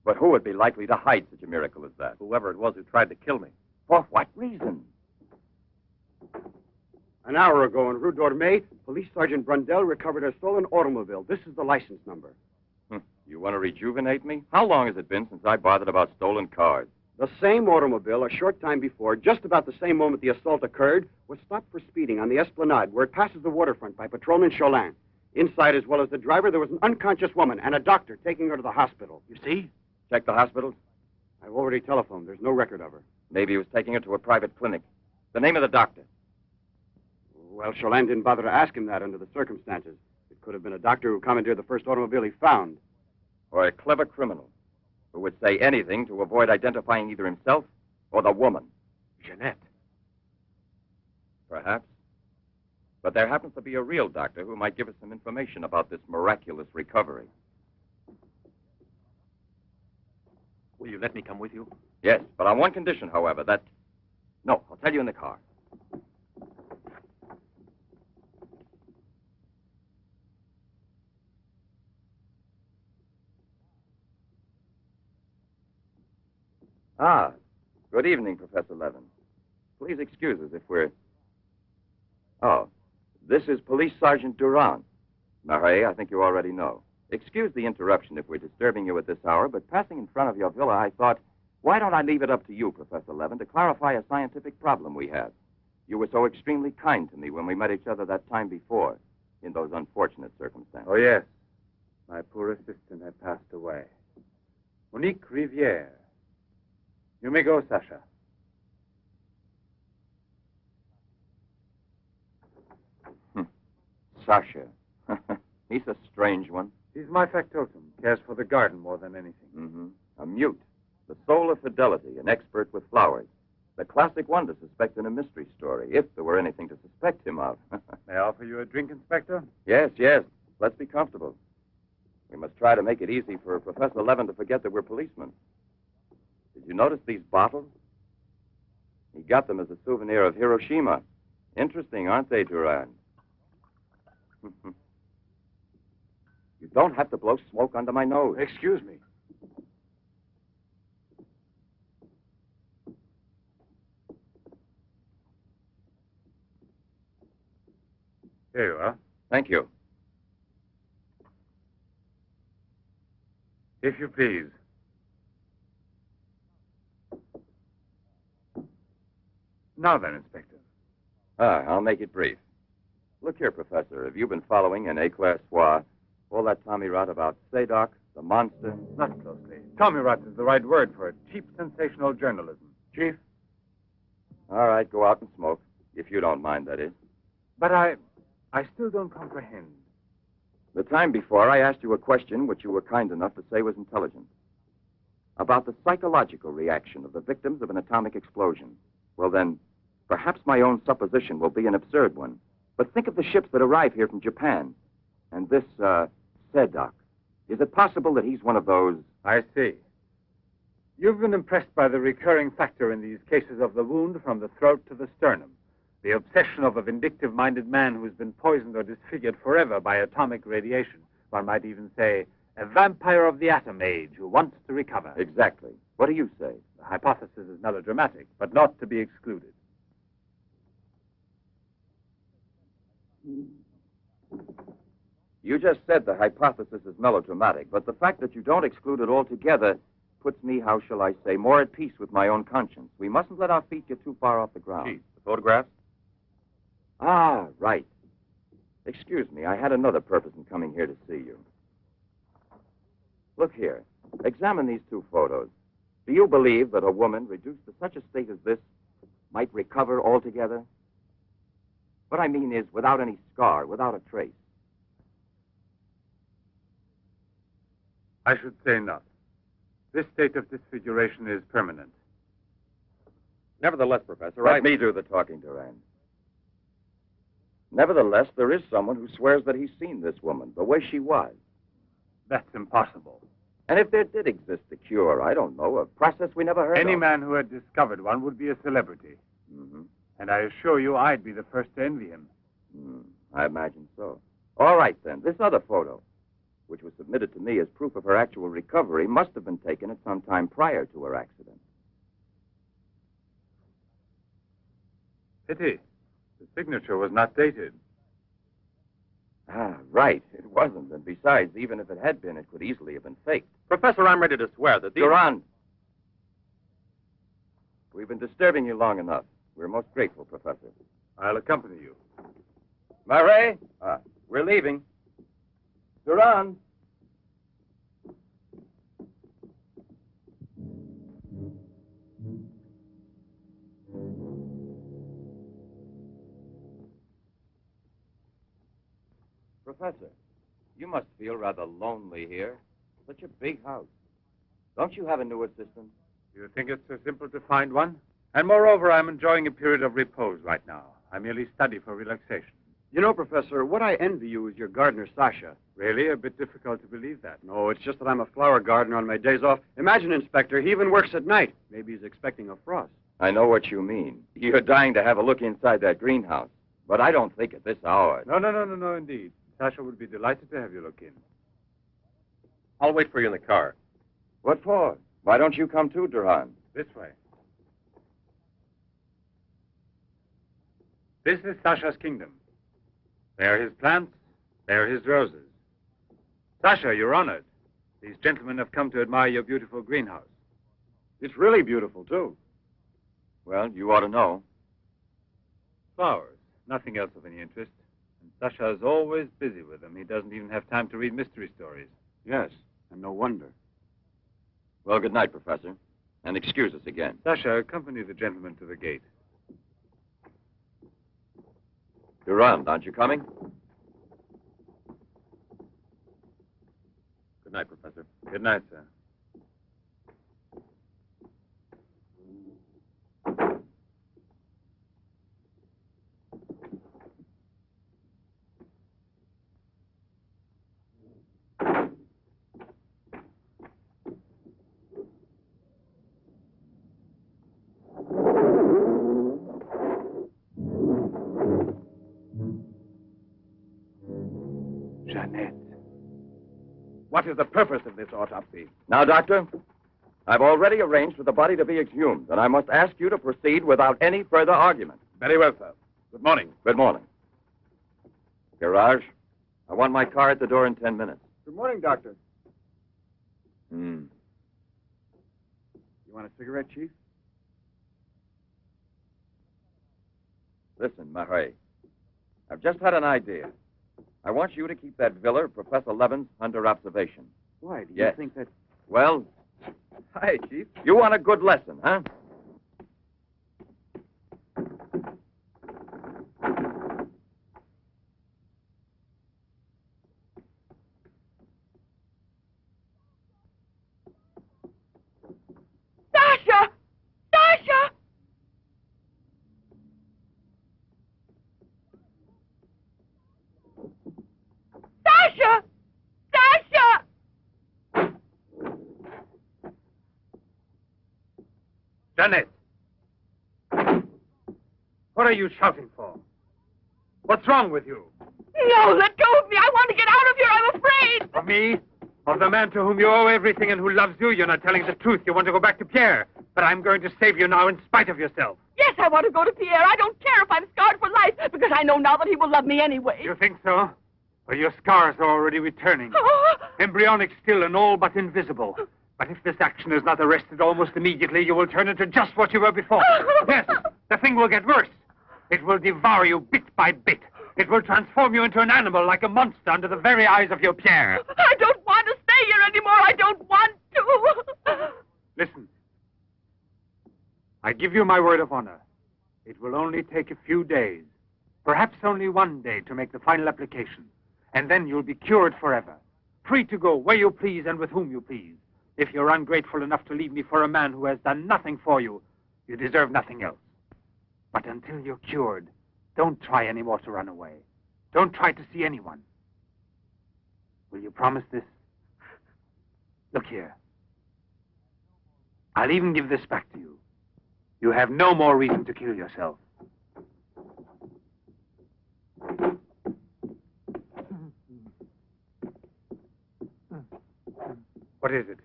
But who would be likely to hide such a miracle as that? Whoever it was who tried to kill me. For what reason? An hour ago in Rue d'Orme, Police Sergeant Brundell recovered a stolen automobile. This is the license number. You want to rejuvenate me? How long has it been since I bothered about stolen cars? The same automobile, a short time before, just about the same moment the assault occurred, was stopped for speeding on the Esplanade, where it passes the waterfront by Patrolman Cholin. Inside, as well as the driver, there was an unconscious woman and a doctor taking her to the hospital. You see? Check the hospitals. I've already telephoned. There's no record of her. Maybe he was taking her to a private clinic. The name of the doctor. Well, Cholin didn't bother to ask him that under the circumstances. It could have been a doctor who commandeered the first automobile he found. Or a clever criminal who would say anything to avoid identifying either himself or the woman. Jeanette. Perhaps. But there happens to be a real doctor who might give us some information about this miraculous recovery. Will you let me come with you? Yes, but on one condition, however, that... No, I'll tell you in the car. Ah, good evening, Professor Levin. Please excuse us if we're... Oh, this is Police Sergeant Durand. Marein, I think you already know. Excuse the interruption if we're disturbing you at this hour, but passing in front of your villa, I thought, why don't I leave it up to you, Professor Levin, to clarify a scientific problem we had? You were so extremely kind to me when we met each other that time before, in those unfortunate circumstances. Oh, yes. My poor assistant had passed away. Monique Riviere. You may go, Sacha. Sacha. He's a strange one. He's my factotum. Cares for the garden more than anything. Mm-hmm. A mute. The soul of fidelity, an expert with flowers. The classic one to suspect in a mystery story, if there were anything to suspect him of. May I offer you a drink, Inspector? Yes, yes. Let's be comfortable. We must try to make it easy for Professor Levin to forget that we're policemen. Did you notice these bottles? He got them as a souvenir of Hiroshima Interesting, aren't they, Durand? You don't have to blow smoke under my nose. Excuse me. Here you are. Thank you. If you please. Now then, Inspector. I'll make it brief. Look here, Professor. Have you been following in Éclair Soir all that Tommy rot about Sadok, the monster? Not closely. Tommy rot is the right word for it. Cheap, sensational journalism. Chief? All right, go out and smoke. If you don't mind, that is. But I still don't comprehend. The time before, I asked you a question which you were kind enough to say was intelligent. About the psychological reaction of the victims of an atomic explosion. Well, then, perhaps my own supposition will be an absurd one. But think of the ships that arrive here from Japan. And this, Sadok. Is it possible that he's one of those? I see. You've been impressed by the recurring factor in these cases of the wound from the throat to the sternum. The obsession of a vindictive-minded man who's been poisoned or disfigured forever by atomic radiation. One might even say, a vampire of the atom age who wants to recover. Exactly. What do you say? The hypothesis is melodramatic, but not to be excluded. You just said the hypothesis is melodramatic, but the fact that you don't exclude it altogether puts me, how shall I say, more at peace with my own conscience. We mustn't let our feet get too far off the ground. Chief, the photographs? Ah, right. Excuse me, I had another purpose in coming here to see you. Look here. Examine these two photos. Do you believe that a woman reduced to such a state as this might recover altogether? What I mean is without any scar, without a trace. I should say not. This state of disfiguration is permanent. Nevertheless, Professor, Let me do the talking, Durand. Nevertheless, there is someone who swears that he's seen this woman, the way she was. That's impossible. And if there did exist a cure, I don't know, a process we never heard of. Any man who had discovered one would be a celebrity. Mm-hmm. And I assure you I'd be the first to envy him. I imagine so. All right, then. This other photo, which was submitted to me as proof of her actual recovery, must have been taken at some time prior to her accident. Pity. The signature was not dated. Ah, right. It wasn't. And besides, even if it had been, it could easily have been faked. Professor, I'm ready to swear that these... Durand! We've been disturbing you long enough. We're most grateful, Professor. I'll accompany you. Marein! We're leaving. Durand! Professor, you must feel rather lonely here. Such a big house. Don't you have a new assistant? You think it's so simple to find one? And moreover, I'm enjoying a period of repose right now. I merely study for relaxation. You know, Professor, what I envy you is your gardener, Sacha. Really? A bit difficult to believe that. No, it's just that I'm a flower gardener on my days off. Imagine, Inspector, he even works at night. Maybe he's expecting a frost. I know what you mean. You're dying to have a look inside that greenhouse. But I don't think at this hour. No, indeed. Sacha would be delighted to have you look in. I'll wait for you in the car. What for? Why don't you come too, Durand? This way. This is Sacha's kingdom. There are his plants. There are his roses. Sacha, you're honored. These gentlemen have come to admire your beautiful greenhouse. It's really beautiful, too. Well, you ought to know. Flowers. Nothing else of any interest. And Sacha is always busy with them. He doesn't even have time to read mystery stories. Yes, and no wonder. Well, good night, Professor. And excuse us again. Sacha, accompany the gentleman to the gate. Durand, aren't you coming? Good night, Professor. Good night, sir. Jeanette. What is the purpose of this autopsy? Now, Doctor, I've already arranged for the body to be exhumed, and I must ask you to proceed without any further argument. Very well, sir. Good morning. Good morning. Garage, I want my car at the door in 10 minutes. Good morning, Doctor. Hmm. You want a cigarette, Chief? Listen, Marein, I've just had an idea. I want you to keep that villa of Professor Levin's under observation. Why? Do you Yes. think that... Well, Hi, Chief. you want a good lesson, huh? Sasha! Sasha! Sasha! Sasha! Jeanette! What are you shouting for? What's wrong with you? No, let go of me. I want to get out of here. I'm afraid. Of me? Of the man to whom you owe everything and who loves you? You're not telling the truth. You want to go back to Pierre. But I'm going to save you now in spite of yourself. Yes, I want to go to Pierre. I don't care if I'm scarred for life, because I know now that he will love me anyway. You think so? Well, your scars are already returning. Embryonic still and all but invisible. But if this action is not arrested almost immediately, you will turn into just what you were before. Yes, the thing will get worse. It will devour you bit by bit. It will transform you into an animal, like a monster, under the very eyes of your Pierre. I don't want to stay here anymore. I don't want to. Listen. I give you my word of honor. It will only take a few days, perhaps only one day, to make the final application. And then you'll be cured forever, free to go where you please and with whom you please. If you're ungrateful enough to leave me for a man who has done nothing for you, you deserve nothing else. But until you're cured, don't try any more to run away. Don't try to see anyone. Will you promise this? Look here. I'll even give this back to you. You have no more reason to kill yourself. What is it?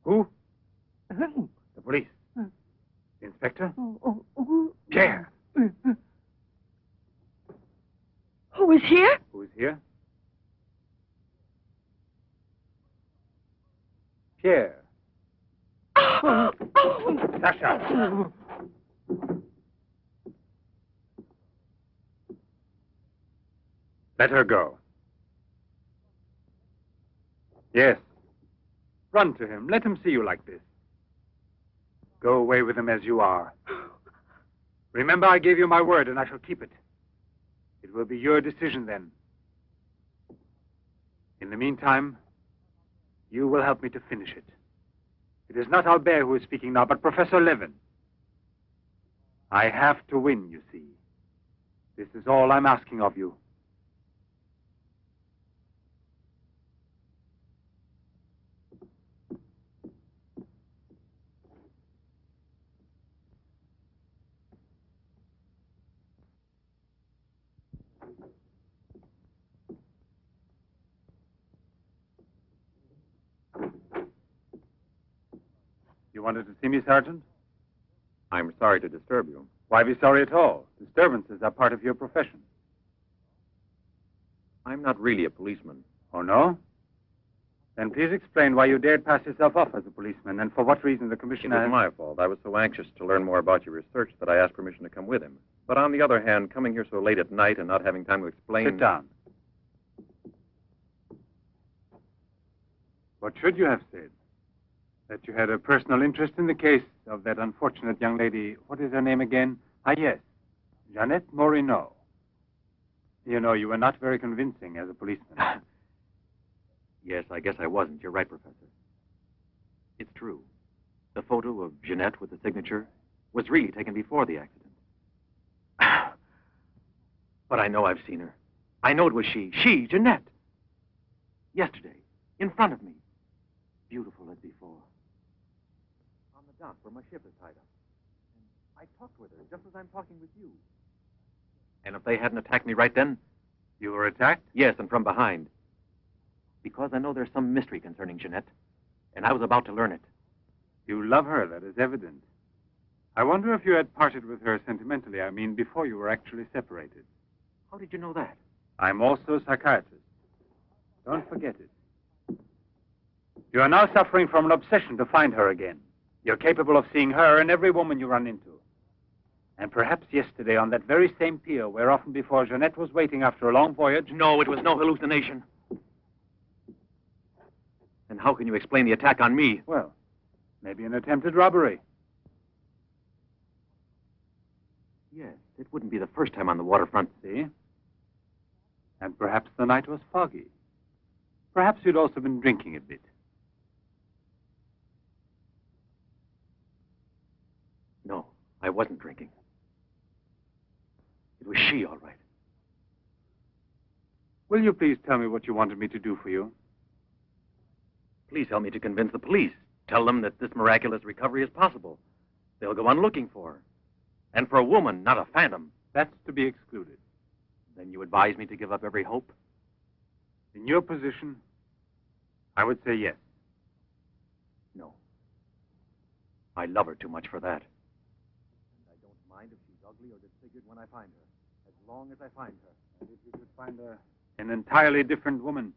Who? The police. The inspector? Pierre. Who is here? Who is here? Pierre. Sacha. Let her go. Yes. Run to him. Let him see you like this. Go away with him as you are. Remember, I gave you my word, and I shall keep it. It will be your decision then. In the meantime, you will help me to finish it. It is not Albert who is speaking now, but Professor Levin. I have to win, you see. This is all I'm asking of you. You wanted to see me, Sergeant? I'm sorry to disturb you. Why be sorry at all? Disturbances are part of your profession. I'm not really a policeman. Oh, no? Then please explain why you dared pass yourself off as a policeman, and for what reason the It commissioner... was my fault. I was so anxious to learn more about your research that I asked permission to come with him. But on the other hand, coming here so late at night and not having time to explain... Sit down. What should you have said? That you had a personal interest in the case of that unfortunate young lady. What is her name again? Ah, yes. Jeanette Moreneau. You know, you were not very convincing as a policeman. Yes, I guess I wasn't. You're right, Professor. It's true. The photo of Jeanette with the signature was really taken before the accident. But I know I've seen her. I know it was she, Jeanette. Yesterday, in front of me. Beautiful as before. On the dock where my ship is tied up. And I talked with her just as I'm talking with you. And if they hadn't attacked me right then, You were attacked? Yes, and from behind. Because I know there's some mystery concerning Jeanette, and I was about to learn it. You love her, that is evident. I wonder if you had parted with her sentimentally, I mean, before you were actually separated. How did you know that? I'm also a psychiatrist. Don't forget it. You are now suffering from an obsession to find her again. You're capable of seeing her and every woman you run into. And perhaps yesterday on that very same pier where often before Jeanette was waiting after a long voyage... No, it was no hallucination. And how can you explain the attack on me? Well, maybe an attempted robbery. Yes, it wouldn't be the first time on the waterfront. See? And perhaps the night was foggy. Perhaps you'd also been drinking a bit. No, I wasn't drinking. It was she, all right. Will you please tell me what you wanted me to do for you? Please help me to convince the police. Tell them that this miraculous recovery is possible. They'll go on looking for her. And for a woman, not a phantom. That's to be excluded. Then you advise me to give up every hope? In your position, I would say yes. No. I love her too much for that. And I don't mind if she's ugly or disfigured when I find her, as long as I find her. And if you could find an entirely different woman.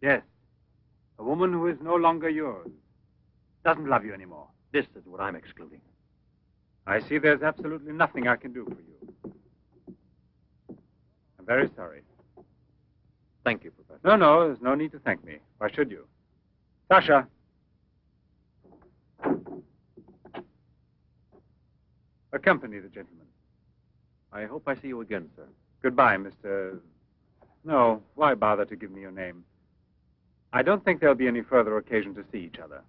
Yes. A woman who is no longer yours. Doesn't love you anymore. This is what I'm excluding. I see there's absolutely nothing I can do for you. I'm very sorry. Thank you, Professor. No, there's no need to thank me. Why should you? Sacha. Accompany the gentleman. I hope I see you again, sir. Goodbye, Mr... No, why bother to give me your name? I don't think there'll be any further occasion to see each other.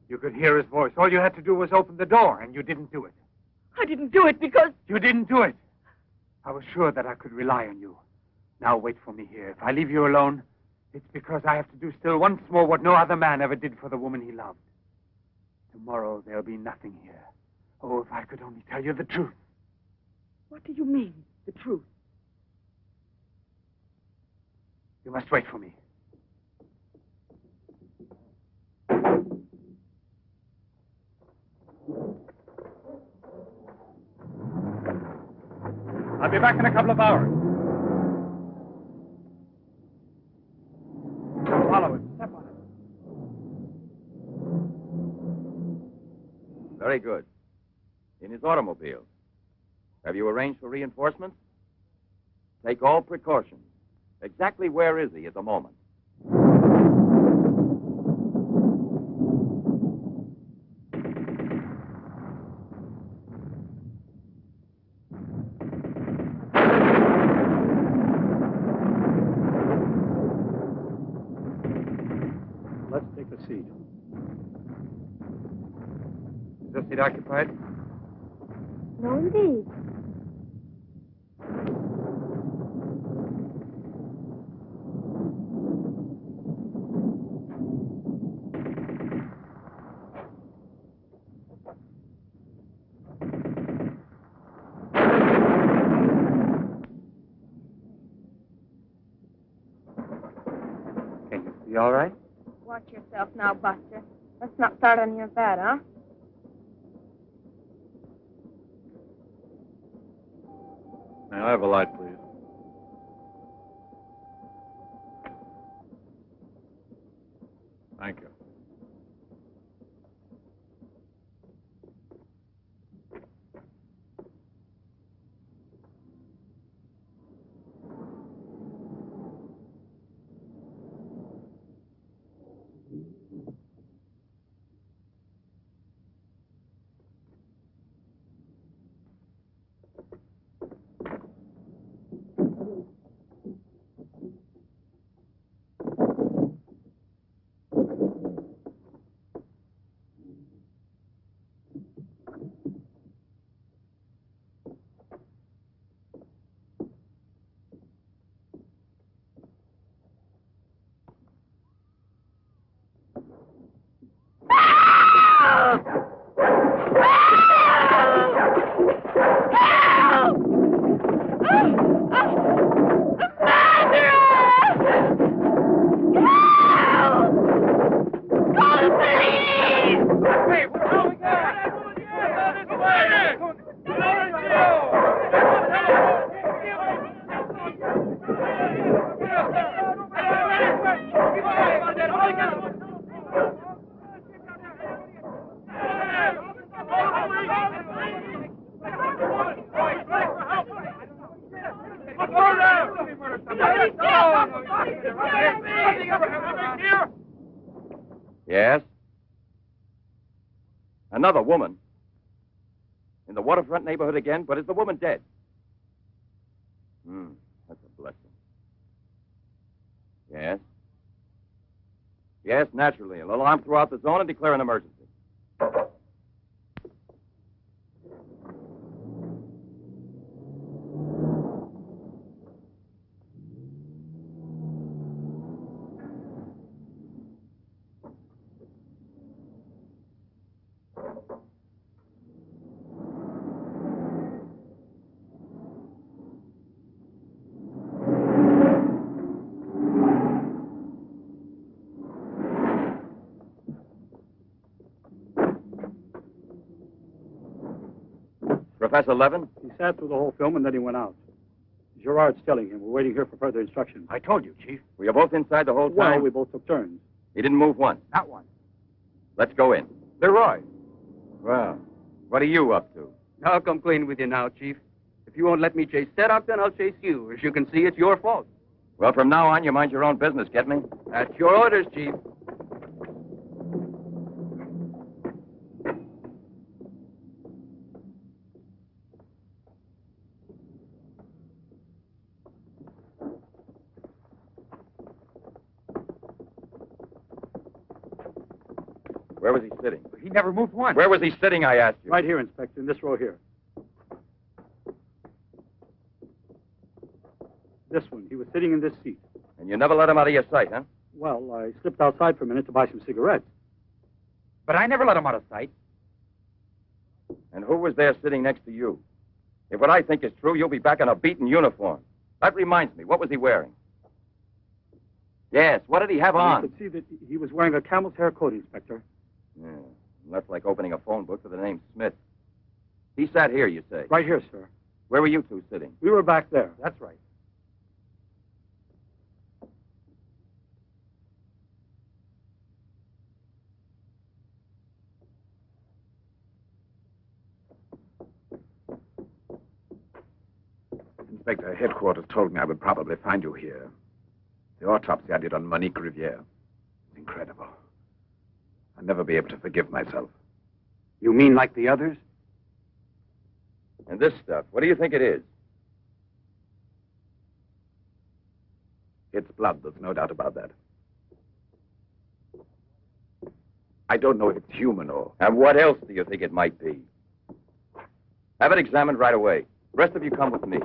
You could hear his voice. All you had to do was open the door, and you didn't do it. I didn't do it because... You didn't do it. I was sure that I could rely on you. Now wait for me here. If I leave you alone, it's because I have to do still once more what no other man ever did for the woman he loved. Tomorrow there'll be nothing here. Oh, if I could only tell you the truth. What do you mean, the truth? You must wait for me. I'll be back in a couple of hours. Follow it. Step on it. Very good. In his automobile. Have you arranged for reinforcements? Take all precautions. Exactly where is he at the moment? Let's take a seat. Is this seat occupied? No, indeed. Can you see all right? Watch yourself now, Buster. Let's not start on your bed, huh? May I have a light, please? Thank you. Yes? Another woman? In the waterfront neighborhood again? But is the woman dead? That's a blessing. Yes? Yes, naturally. An alarm throughout the zone and declare an emergency. Professor Levin? He sat through the whole film and then he went out. Gerard's telling him. We're waiting here for further instructions. I told you, Chief. Were you both inside the whole time? Well, we both took turns. He didn't move once? Not one. Let's go in. Leroi. Well, what are you up to? I'll come clean with you now, Chief. If you won't let me chase Setup, then I'll chase you. As you can see, it's your fault. Well, from now on, you mind your own business, get me? That's your orders, Chief. Where was he sitting? He never moved once. Where was he sitting, I asked you? Right here, Inspector, in this row here. This one. He was sitting in this seat. And you never let him out of your sight, huh? Well, I slipped outside for a minute to buy some cigarettes. But I never let him out of sight. And who was there sitting next to you? If what I think is true, you'll be back in a beaten uniform. That reminds me, what was he wearing? Yes, what did he have on? You could see that he was wearing a camel's hair coat, Inspector. Yeah, that's like opening a phone book with the name Smith. He sat here, you say? Right here, sir. Where were you two sitting? We were back there. That's right. Inspector, headquarters told me I would probably find you here. The autopsy I did on Monique Riviere. It's incredible. I'll never be able to forgive myself. You mean like the others? And this stuff, what do you think it is? It's blood, there's no doubt about that. I don't know if it's human or... And what else do you think it might be? Have it examined right away. The rest of you come with me.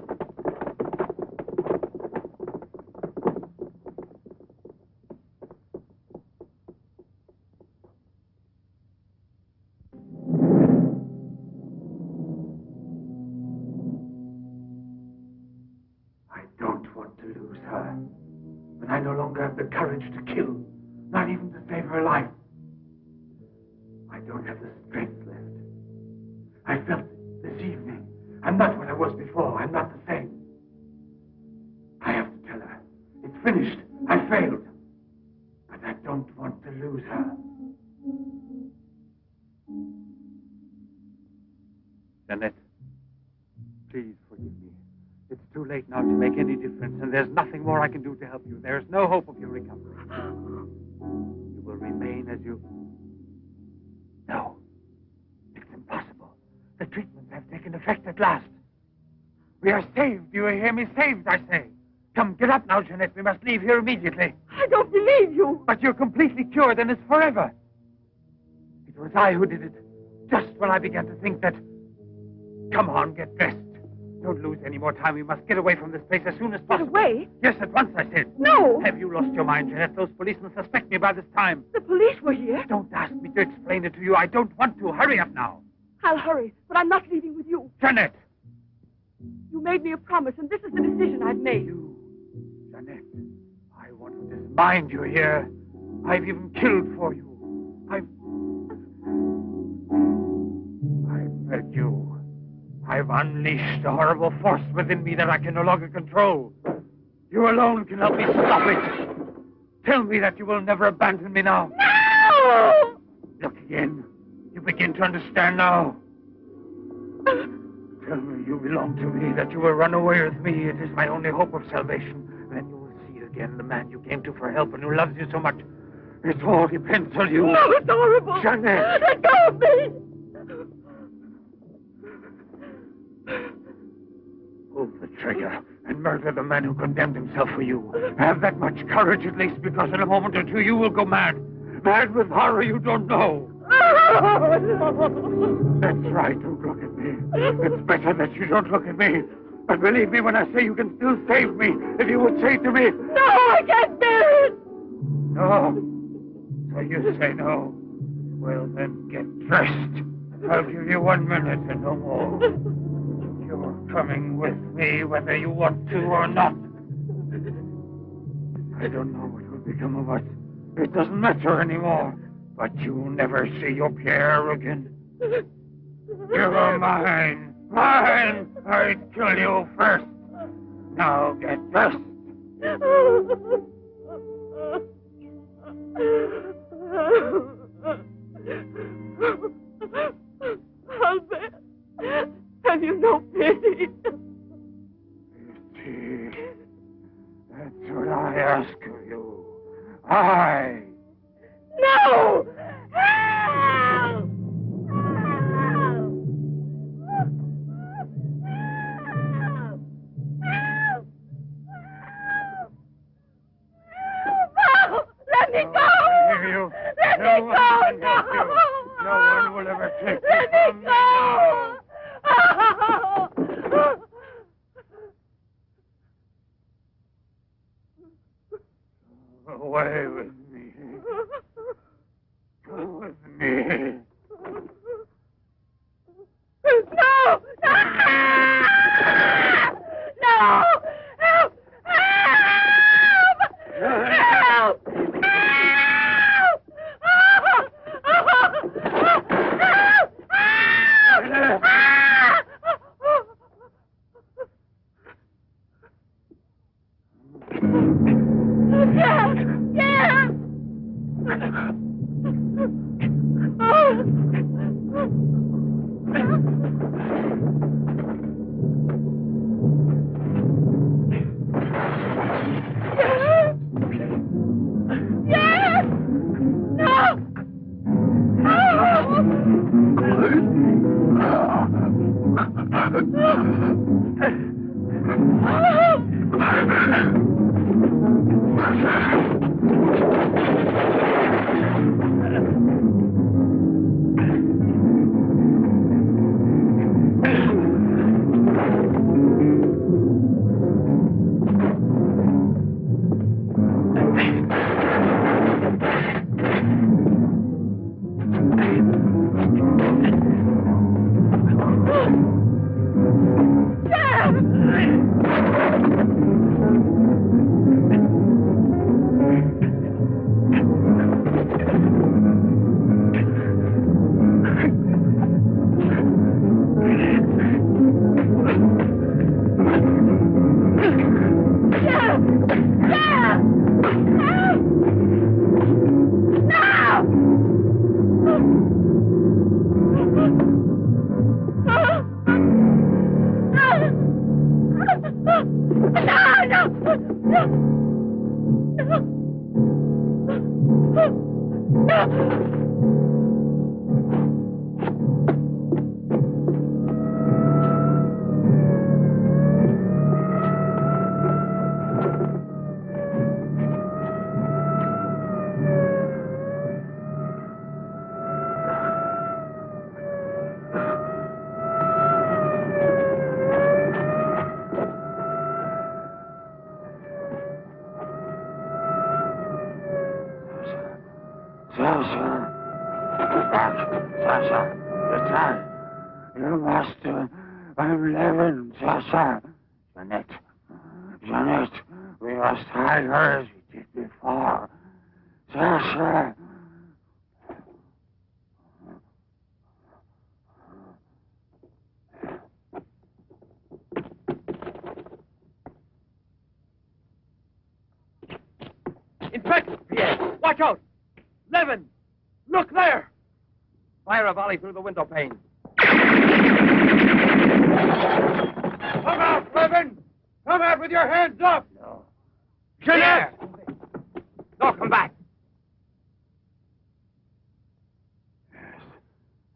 I no longer have the courage to kill, not even to save her life. I don't have the strength left. I felt it this evening. I'm not what I was before. I'm not the same. I have to tell her. It's finished. I failed. But I don't want to lose her. Jeanette, please forgive me. It's too late now to make any difference, and there's nothing more I can do to help you. There's no hope of your recovery. You will remain as you... No. It's impossible. The treatments have taken effect at last. We are saved. Do you hear me? Saved, I say. Come, get up now, Jeanette. We must leave here immediately. I don't believe you. But you're completely cured, and it's forever. It was I who did it, just when I began to think that... Come on, get dressed. Don't lose any more time. We must get away from this place as soon as possible. Get away? Yes, at once, I said. No. Have you lost your mind, Jeanette? Those policemen suspect me by this time. The police were here. Don't ask me to explain it to you. I don't want to. Hurry up now. I'll hurry, but I'm not leaving with you. Jeanette! You made me a promise, and this is the decision I've made. You, Jeanette, I want to dismind you here. I've even killed for you. I've unleashed a horrible force within me that I can no longer control. You alone can help me stop it. Tell me that you will never abandon me now. No! Look again. You begin to understand now. Tell me you belong to me, that you will run away with me. It is my only hope of salvation. Then you will see again the man you came to for help and who loves you so much. It all depends on you. No, it's horrible. Jeanette. Let go of me. Pull the trigger and murder the man who condemned himself for you. Have that much courage at least, because in a moment or two you will go mad. Mad with horror you don't know. That's right, don't look at me. It's better that you don't look at me. But believe me when I say you can still save me, if you would say to me... No, I can't bear it! No. So you say no. Well, then get dressed. I'll give you 1 minute and no more. You're coming with me whether you want to or not. I don't know what will become of us. It doesn't matter anymore. But you'll never see your Pierre again. You're mine. Mine! I'd kill you first. Now get dressed. Albert, have you no pity? Pity? That's what I ask of you. I... No! Help! Let me go! Let me go! No! No one will ever take you Let me from me now. Away with me. Go with me. No! No! No! Help! Help! Help! Sacha, return. Your master, I'm Levin, Sacha. Jeanette, we must hide her as we did before. Sacha. Pierre. Watch out! Levin! Look there! Fire a volley through the window pane. Come out, Levin! Come out with your hands up! No. Jeanette! No, come back.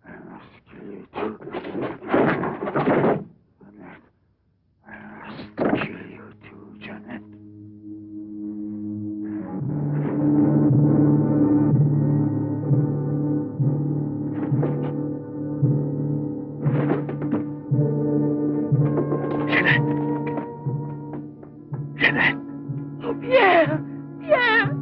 I must kill you too. Jeanette. I must kill you too, Jeanette. Jeanette. Oh, Pierre! Pierre!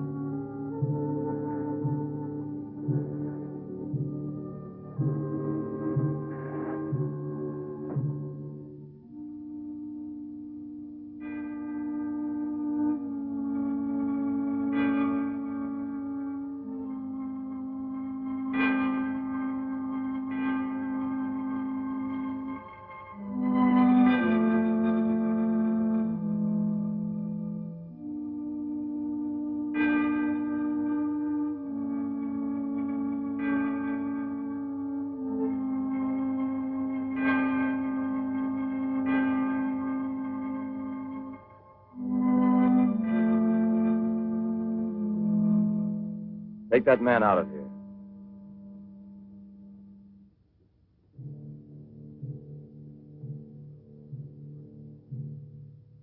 Take that man out of here.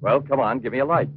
Well, come on, give me a light.